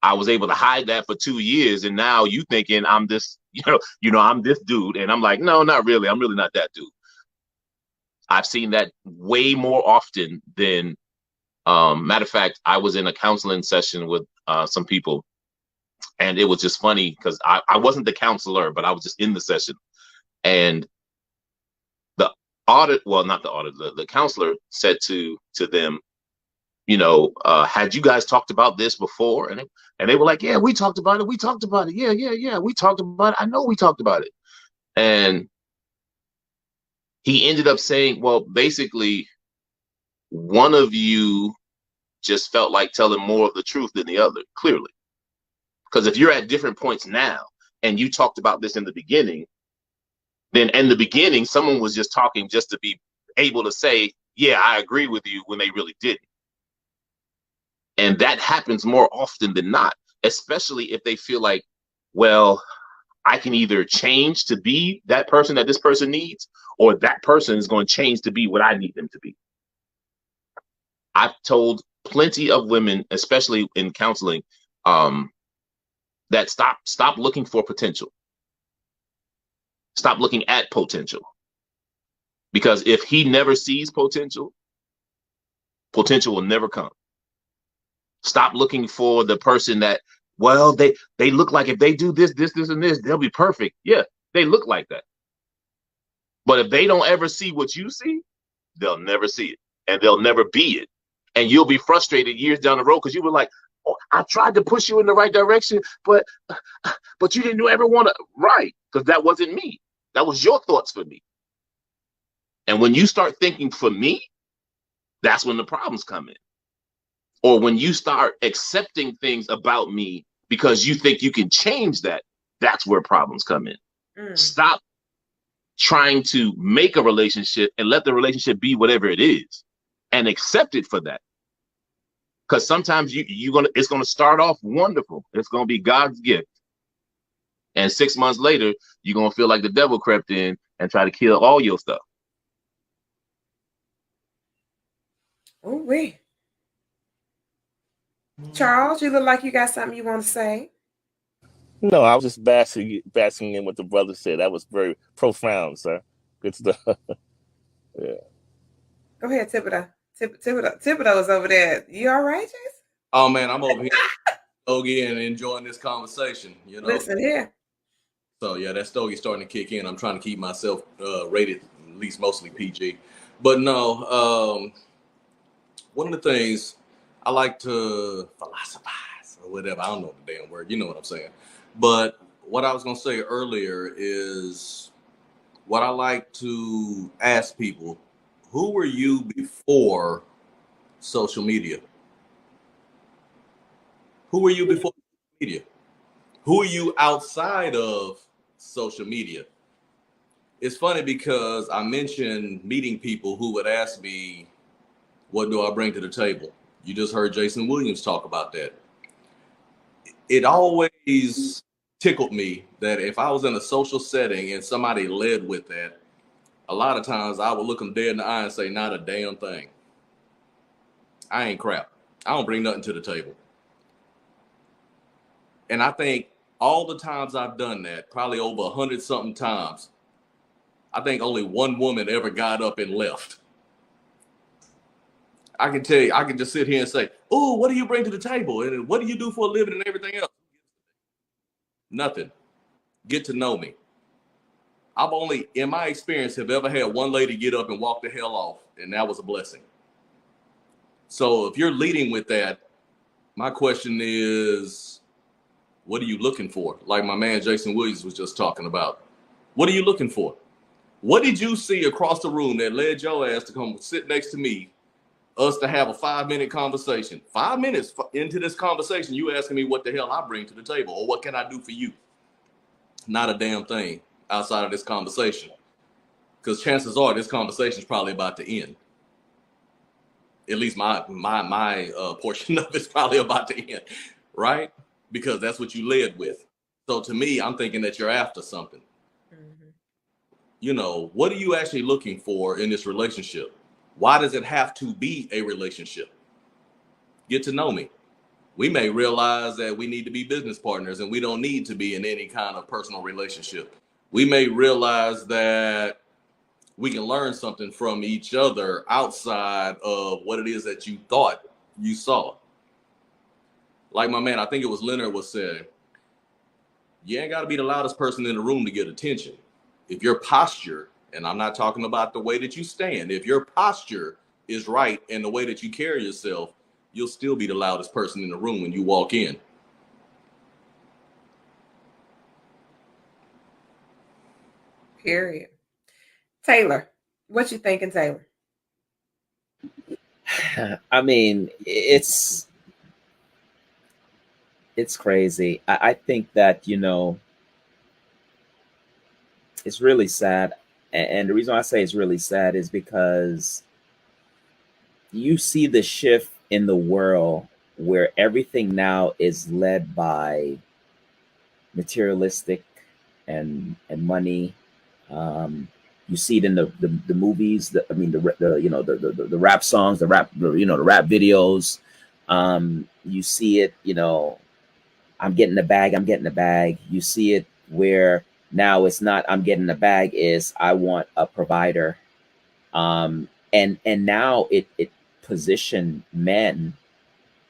G: I was able to hide that for 2 years, and now you thinking I'm this, I'm this dude, and I'm like, no, not really. I'm really not that dude. I've seen that way more often than, matter of fact, I was in a counseling session with some people, and it was just funny because I wasn't the counselor, but I was just in the session, and the counselor said to them, had you guys talked about this before? And they were like, yeah, we talked about it. We talked about it. Yeah. We talked about it. I know we talked about it. And he ended up saying, well, basically, one of you just felt like telling more of the truth than the other, clearly. Because if you're at different points now and you talked about this in the beginning, then in the beginning, someone was just talking just to be able to say, yeah, I agree with you, when they really didn't. And that happens more often than not, especially if they feel like, well, I can either change to be that person that this person needs, or that person is going to change to be what I need them to be. I've told plenty of women, especially in counseling, that stop looking for potential. Stop looking at potential. Because if he never sees potential, potential will never come. Stop looking for the person that, well, they look like if they do this, and this, they'll be perfect. Yeah, they look like that. But if they don't ever see what you see, they'll never see it. And they'll never be it. And you'll be frustrated years down the road because you were like, oh, I tried to push you in the right direction, but you didn't ever want to. Right, because that wasn't me. That was your thoughts for me. And when you start thinking for me, that's when the problems come in. Or when you start accepting things about me because you think you can change that, that's where problems come in. Stop trying to make a relationship and let the relationship be whatever it is and accept it for that. Because sometimes it's gonna start off wonderful. It's gonna be God's gift. And 6 months later, you're gonna feel like the devil crept in and try to kill all your stuff.
A: Oh, wait. Charles, you look like you got something you want to say.
F: No, I was just basking in what the brother said. That was very profound, sir. Good stuff. Yeah.
A: Go ahead, Thibodeau. Thibodeau's over there. You all right, Jason?
B: Oh man, I'm over here Stogie and enjoying this conversation.
A: Listen here.
B: So yeah, that Stogie starting to kick in. I'm trying to keep myself rated at least mostly PG. But no, one of the things I like to philosophize or whatever. I don't know the damn word. You know what I'm saying. But what I was going to say earlier is what I like to ask people: who were you before social media? Who were you before social media? Who are you outside of social media? It's funny because I mentioned meeting people who would ask me, what do I bring to the table? You just heard Jason Williams talk about that. It always tickled me that if I was in a social setting and somebody led with that, a lot of times I would look them dead in the eye and say, not a damn thing. I ain't crap. I don't bring nothing to the table. And I think all the times I've done that, probably over 100-something times, I think only one woman ever got up and left. I can tell you, I can just sit here and say, oh, what do you bring to the table? And what do you do for a living and everything else? Nothing. Get to know me. I've only, in my experience, have ever had one lady get up and walk the hell off, and that was a blessing. So if you're leading with that, my question is, what are you looking for? Like my man Jason Williams was just talking about. What are you looking for? What did you see across the room that led your ass to come sit next to me, us to have a 5-minute conversation? 5 minutes into this conversation, you asking me what the hell I bring to the table or what can I do for you? Not a damn thing outside of this conversation. Because chances are this conversation is probably about to end. At least my portion of it's probably about to end, right? Because that's what you led with. So to me, I'm thinking that you're after something. You know, what are you actually looking for in this relationship? Why does it have to be a relationship? Get to know me. We may realize that we need to be business partners and we don't need to be in any kind of personal relationship. We may realize that we can learn something from each other outside of what it is that you thought you saw. Like my man, I think it was Leonard was saying, you ain't got to be the loudest person in the room to get attention. If your posture, and I'm not talking about the way that you stand, if your posture is right and the way that you carry yourself, you'll still be the loudest person in the room when you walk in.
A: Period. Taylor, what you thinking, Taylor?
C: I mean, it's crazy. I think that, you know, it's really sad. And the reason I say it's really sad is because you see the shift in the world where everything now is led by materialistic and money. You see it in the movies. The you know, the rap songs, the rap videos. You see it, you know, I'm getting the bag, I'm getting the bag. You see it where now it's not I'm getting the bag, is I want a provider. And now it position men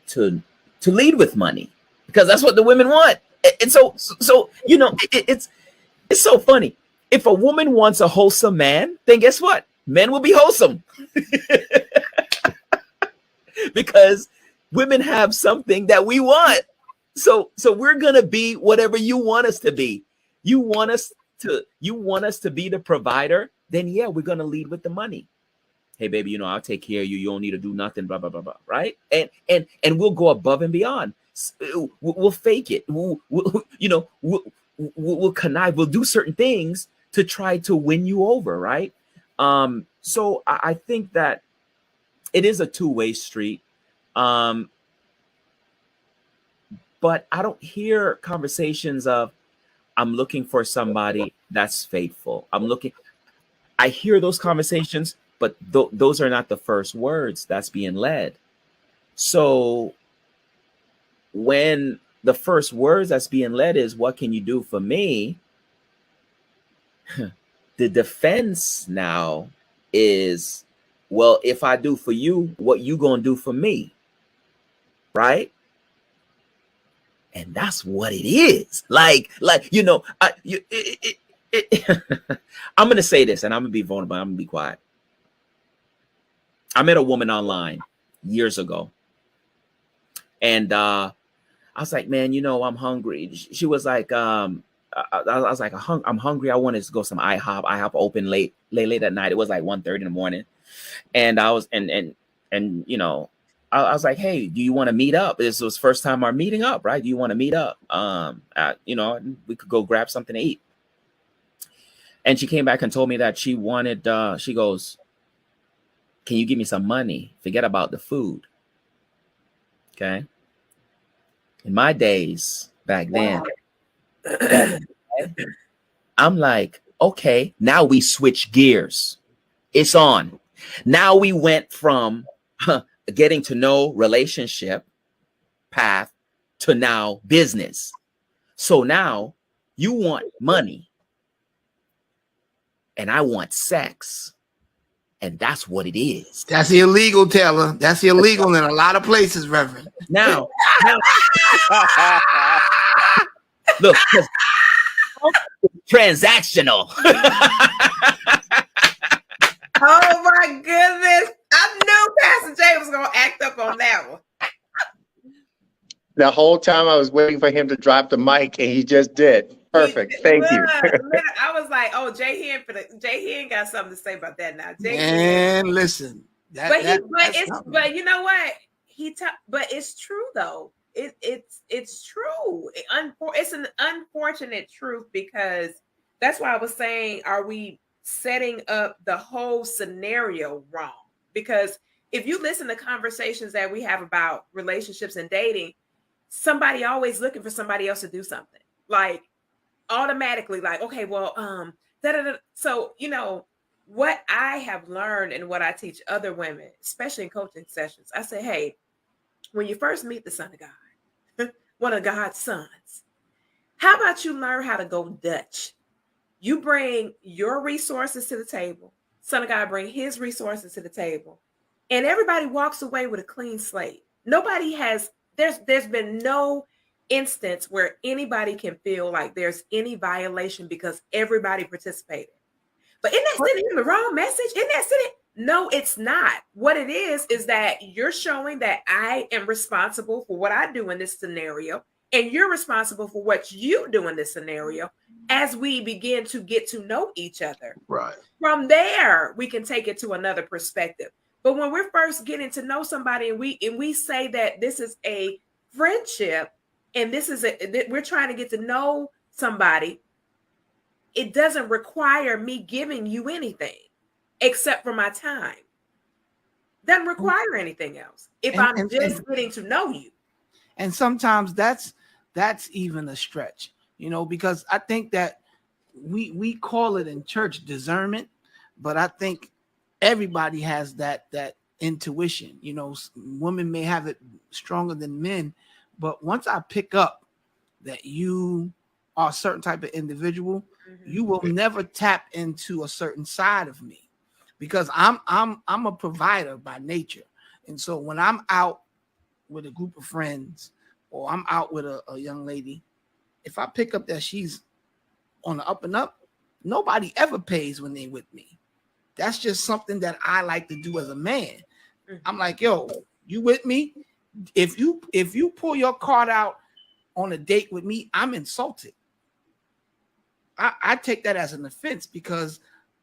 C: to lead with money, because that's what the women want. And so you know, it's so funny. If a woman wants a wholesome man, then guess what? Men will be wholesome. Because women have something that we want. So we're gonna be whatever you want us to be. You want us to be the provider, then yeah, we're gonna lead with the money. Hey baby, you know, I'll take care of you. You don't need to do nothing, blah blah blah blah. Right? And we'll go above and beyond. We'll fake it. We'll connive. We'll do certain things to try to win you over, right? So I think that it is a two-way street. But I don't hear conversations of, I'm looking for somebody that's faithful. I hear those conversations, but those are not the first words that's being led. So when the first words that's being led is, what can you do for me? The defense now is, well, if I do for you, what you gonna do for me? Right? And that's what it is. Like, you know, I'm going to say this, and I'm going to be vulnerable. I'm going to be quiet. I met a woman online years ago. And I was like, man, you know, I'm hungry. She was like, I was like, I'm hungry. I wanted to go some IHOP. IHOP open late at night. It was like 1:30 in the morning. And I was, and you know, I was like, hey, do you want to meet up? This was first time our meeting up, right? Do you want to meet up? You know, we could go grab something to eat. And she came back and told me that she wanted, she goes, can you give me some money? Forget about the food. Okay. In my days back then, I'm like, okay, now we switch gears. It's on. Now we went from getting to know relationship path to now business. So now you want money and I want sex. And that's what it is.
E: That's illegal, Taylor. That's illegal in a lot of places, Reverend.
C: Now look, transactional.
A: Oh my goodness. I knew Pastor Jay was going to act up on that one.
D: The whole time I was waiting for him to drop the mic, and he just did. Perfect. Thank you.
A: I was like, oh, Jay Hen got something to say about that now.
E: And listen.
A: But you know what? But it's true though. It's true. It's an unfortunate truth, because that's why I was saying, are we setting up the whole scenario wrong? Because if you listen to conversations that we have about relationships and dating, somebody always looking for somebody else to do something, like automatically, like, okay, well, So, you know, what I have learned and what I teach other women, especially in coaching sessions, I say, hey, when you first meet the son of God, one of God's sons, how about you learn how to go Dutch? You bring your resources to the table. Son of God bring his resources to the table. And everybody walks away with a clean slate. There's been no instance where anybody can feel like there's any violation because everybody participated. But isn't that sending the wrong message? Isn't that sending? No, it's not. What it is that you're showing that I am responsible for what I do in this scenario, and you're responsible for what you do in this scenario as we begin to get to know each other.
G: Right.
A: From there, we can take it to another perspective. But when we're first getting to know somebody and we say that this is a friendship and we're trying to get to know somebody, it doesn't require me giving you anything except for my time. Doesn't require anything else if I'm just getting to know you.
E: And sometimes that's even a stretch, because I think that we call it in church discernment, but I think everybody has that intuition. Women may have it stronger than men, but once I pick up that you are a certain type of individual, you will never tap into a certain side of me, because I'm a provider by nature. And so when I'm out with a group of friends or I'm out with a young lady, if I pick up that she's on the up and up, nobody ever pays when they with me. That's just something that I like to do as a man. I'm like, yo, you with me? If you pull your card out on a date with me, I'm insulted. I take that as an offense, because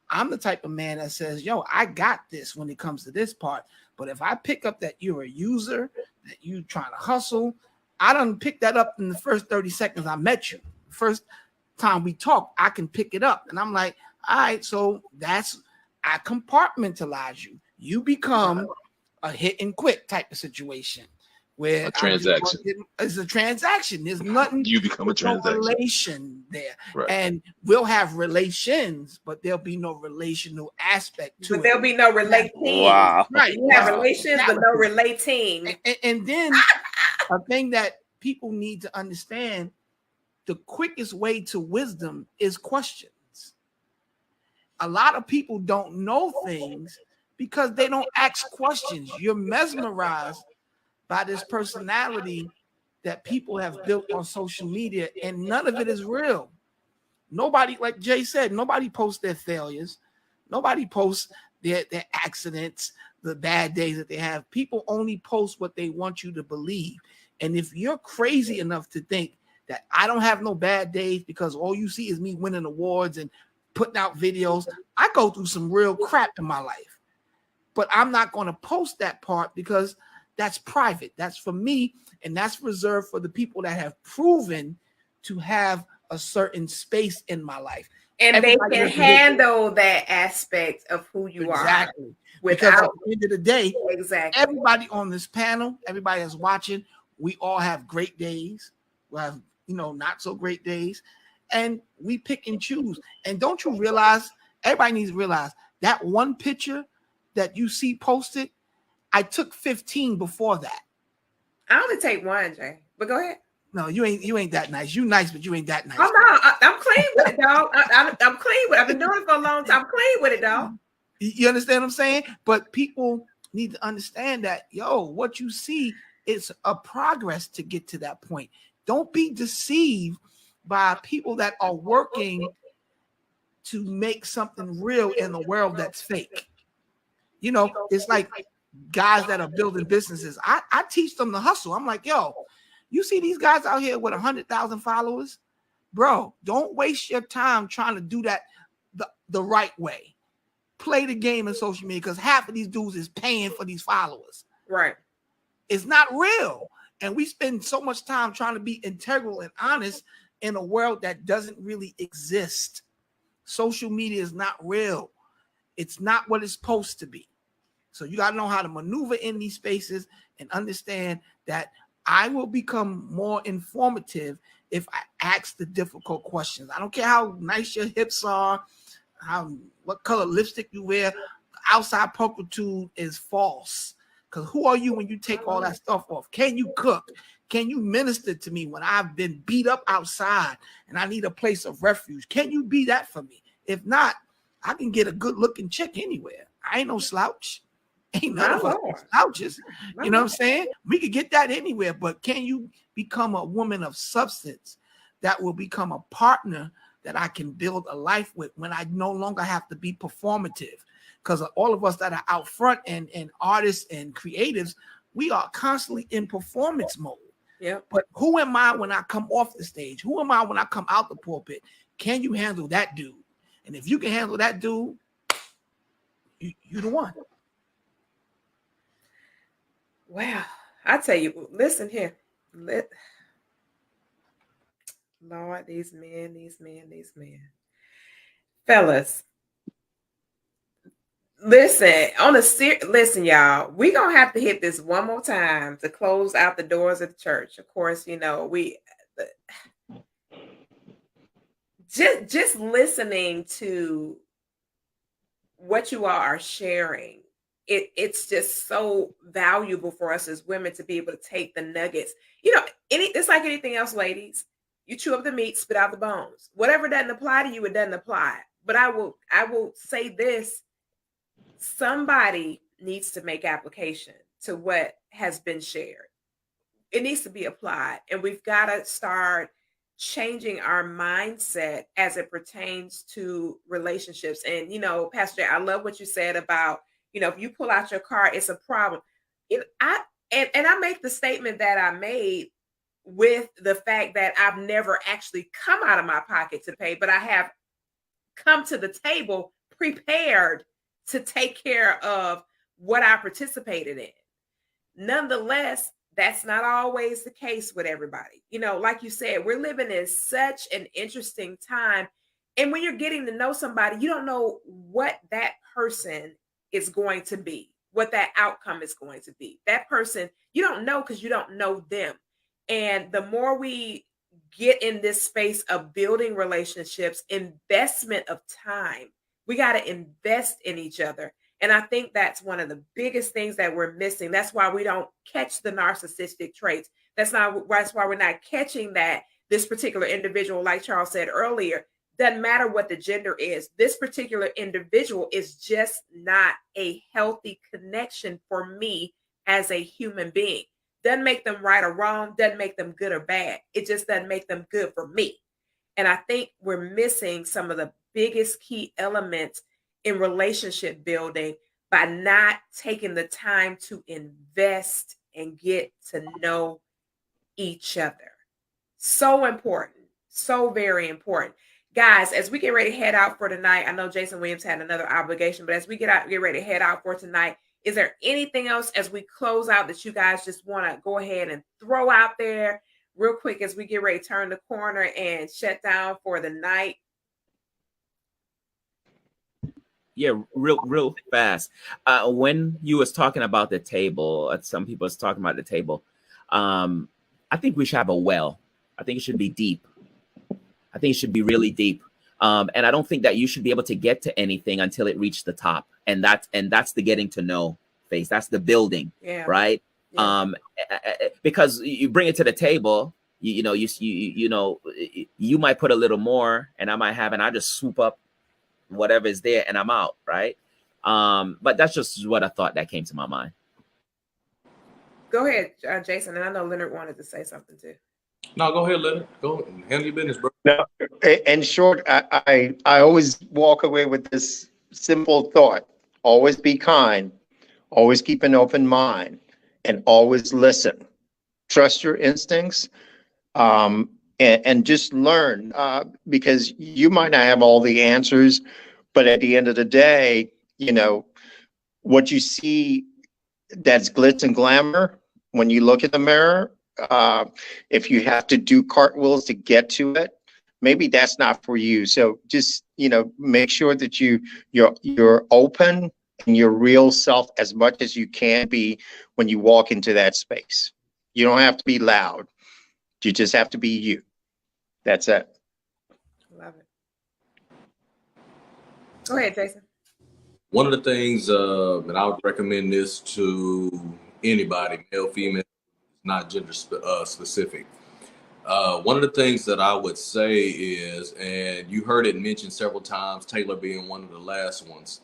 E: I'm the type of man that says, yo, I got this when it comes to this part. But if I pick up that you're a user, that you trying to hustle, I done pick that up in the first 30 seconds I met you. First time we talk, I can pick it up. And I'm like, all right, so I compartmentalize you. You become a hit and quit type of situation where
G: a transaction.
E: It's a transaction. There's nothing.
G: You become a transaction.
E: No relation there,
G: right.
E: And we'll have relations, but there'll be no relational aspect to it.
A: But there'll be no relating.
F: Wow.
E: Right.
A: You have relations, but no relating.
E: And then a thing that people need to understand: the quickest way to wisdom is questions. A lot of people don't know things because they don't ask questions. You're mesmerized by this personality that people have built on social media, and none of it is real. Nobody, like Jay said, nobody posts their failures. Nobody posts their accidents, the bad days that they have. People only post what they want you to believe. And if you're crazy enough to think that I don't have no bad days because all you see is me winning awards and putting out videos, I go through some real crap in my life. But I'm not going to post that part because that's private. That's for me, and that's reserved for the people that have proven to have a certain space in my life.
A: And everybody they can handle that aspect of who you are.
E: Because at the end of the day,
A: exactly,
E: everybody on this panel, everybody that's watching, we all have great days. We have, not so great days. And we pick and choose. And don't you realize, everybody needs to realize that one picture that you see posted, I took 15 before that.
A: I only take one, Jay. But go ahead.
E: No, you ain't that nice. You nice, but you ain't that nice.
A: I'm not. I'm clean with it, dog. I'm clean with it. I've been doing it for a long time. I'm clean with it, dog.
E: You understand what I'm saying? But people need to understand that, what you see is a progress to get to that point. Don't be deceived by people that are working to make something real in the world that's fake. It's like guys that are building businesses. I teach them to hustle. I'm like, you see these guys out here with 100,000 followers, bro, don't waste your time trying to do that the right way. Play the game in social media, because half of these dudes is paying for these followers.
A: Right.
E: It's not real. And we spend so much time trying to be integral and honest in a world that doesn't really exist. Social media is not real. It's not what it's supposed to be. So you got to know how to maneuver in these spaces and understand that I will become more informative if I ask the difficult questions. I don't care how nice your hips are, what color lipstick you wear. Outside pulchritude is false. Because who are you when you take all that stuff off? Can you cook? Can you minister to me when I've been beat up outside and I need a place of refuge? Can you be that for me? If not, I can get a good looking chick anywhere. I ain't no slouch. Ain't none of us slouches. You know what I'm saying? We could get that anywhere, but can you become a woman of substance that will become a partner that I can build a life with when I no longer have to be performative? because all of us that are out front and artists and creatives, we are constantly in performance mode.
A: Yeah.
E: But who am I when I come off the stage? Who am I when I come out the pulpit? Can you handle that dude? And if you can handle that dude, you're the one.
A: Wow. I tell you, listen here. Lord, these men. Fellas, listen, listen, y'all, we gonna have to hit this one more time to close out the doors of the church. Of course, you know, we just listening to what you all are sharing. It's just so valuable for us as women to be able to take the nuggets. You know, it's like anything else, ladies. You chew up the meat, spit out the bones. Whatever doesn't apply to you, it doesn't apply. But I will say this: somebody needs to make application to what has been shared. It needs to be applied, and we've got to start changing our mindset as it pertains to relationships. And you know, Pastor, I love what you said about, you know, if you pull out your car, it's a problem. I make the statement that I made with the fact that I've never actually come out of my pocket to pay, but I have come to the table prepared to take care of what I participated in. Nonetheless, that's not always the case with everybody. You know, like you said, we're living in such an interesting time. And when you're getting to know somebody, you don't know what that person is going to be, what that outcome is going to be. That person, you don't know because you don't know them. And the more we get in this space of building relationships, investment of time, we got to invest in each other. And I think that's one of the biggest things that we're missing. That's why we don't catch the narcissistic traits. That's why we're not catching that this particular individual, like Charles said earlier, doesn't matter what the gender is. This particular individual is just not a healthy connection for me as a human being. Doesn't make them right or wrong, doesn't make them good or bad. It just doesn't make them good for me. And I think we're missing some of the biggest key elements in relationship building by not taking the time to invest and get to know each other. So important, so very important. Guys, as we get ready to head out for tonight, I know Jason Williams had another obligation, but as we get ready to head out for tonight, is there anything else as we close out that you guys just want to go ahead and throw out there real quick as we get ready to turn the corner and shut down for the night?
C: Yeah, real fast. When you was talking about the table, some people was talking about the table. I think we should have a well. I think it should be deep. I think it should be really deep. And I don't think that you should be able to get to anything until it reached the top. And that's the getting to know phase. That's the building, right? Yeah. Because you bring it to the table, you know, you might put a little more, and I might have, and I just swoop up whatever is there, and I'm out, right? But that's just what I thought that came to my mind.
A: Go ahead, Jason, and I know Leonard wanted to say something too.
B: No, go ahead, Leonard. Go handle your business, bro.
D: No, in short, I always walk away with this simple thought: always be kind, always keep an open mind, and always listen. Trust your instincts, and just learn, because you might not have all the answers, but at the end of the day, you know, what you see that's glitz and glamour when you look in the mirror, if you have to do cartwheels to get to it, maybe that's not for you. So just, you know, make sure that you're open and your real self as much as you can be when you walk into that space. You don't have to be loud. You just have to be you. That's it.
A: Love it. Go ahead, Jason.
B: One of the things, and I would recommend this to anybody, male, female, not gender specific. One of the things that I would say is, and you heard it mentioned several times, Taylor being one of the last ones,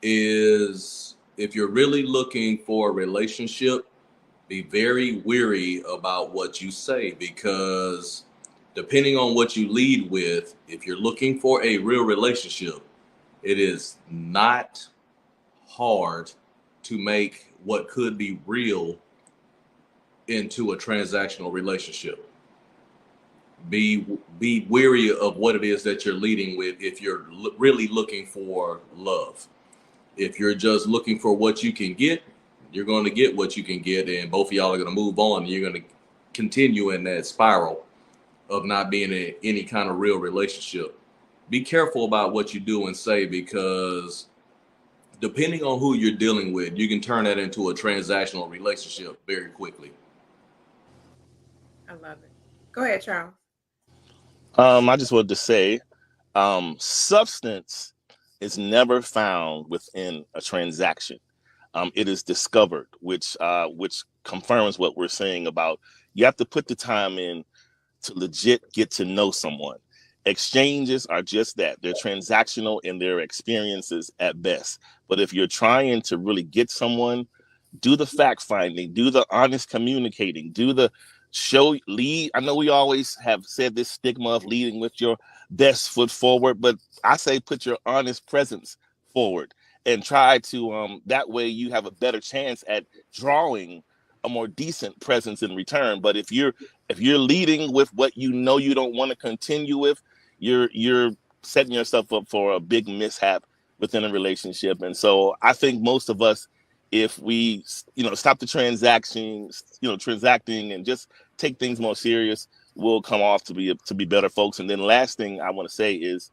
B: is if you're really looking for a relationship, be very wary about what you say, because depending on what you lead with, if you're looking for a real relationship, it is not hard to make what could be real into a transactional relationship. Be wary of what it is that you're leading with if you're really looking for love. If you're just looking for what you can get, you're going to get what you can get, and both of y'all are going to move on, and you're going to continue in that spiral of not being in any kind of real relationship. Be careful about what you do and say, because depending on who you're dealing with, you can turn that into a transactional relationship very quickly.
A: I love it. Go ahead, Charles.
F: I just wanted to say, substance is never found within a transaction. It is discovered, which confirms what we're saying about you have to put the time in to legit get to know someone. Exchanges are just that. They're transactional in their experiences at best. But if you're trying to really get someone, do the fact finding, do the honest communicating, do the lead. I know we always have said this stigma of leading with your best foot forward, but I say put your honest presence forward and try to that way you have a better chance at drawing a more decent presence in return. But if you're leading with what you know you don't want to continue with, you're setting yourself up for a big mishap within a relationship. And so I think most of us, if we stop the transacting and just take things more serious, we'll come off to be better folks. And then last thing I want to say is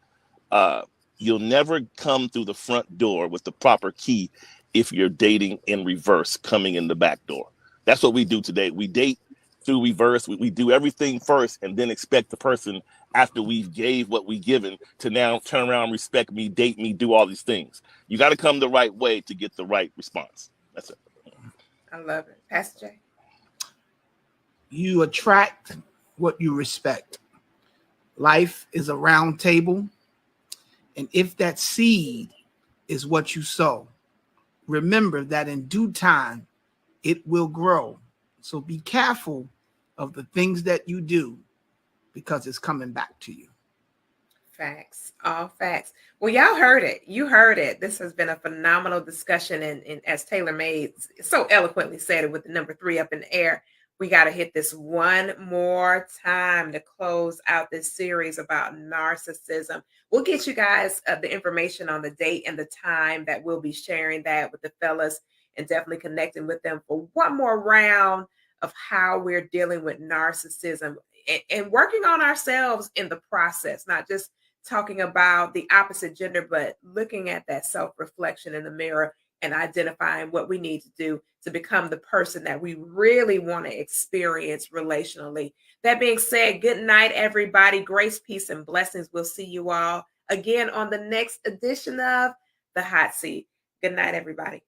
F: you'll never come through the front door with the proper key if you're dating in reverse, coming in the back door. That's what we do today. We date through reverse. We do everything first and then expect the person, after we've gave what we given, to now turn around, respect me, date me, do all these things. You got to come the right way to get the right response. That's it.
A: I love it. Pastor Jay.
E: You attract what you respect. Life is a round table. And if that seed is what you sow, remember that in due time, it will grow. So be careful of the things that you do, because it's coming back to you.
A: Facts, all facts. Well, y'all heard it. You heard it. This has been a phenomenal discussion. And as Taylor Made so eloquently said it with the number 3 up in the air, we got to hit this one more time to close out this series about narcissism. We'll get you guys the information on the date and the time that we'll be sharing that with the fellas, and definitely connecting with them for one more round of how we're dealing with narcissism and working on ourselves in the process, not just talking about the opposite gender, but looking at that self-reflection in the mirror and identifying what we need to do to become the person that we really want to experience relationally. That being said, good night, everybody. Grace, peace, and blessings. We'll see you all again on the next edition of The Hot Seat. Good night, everybody.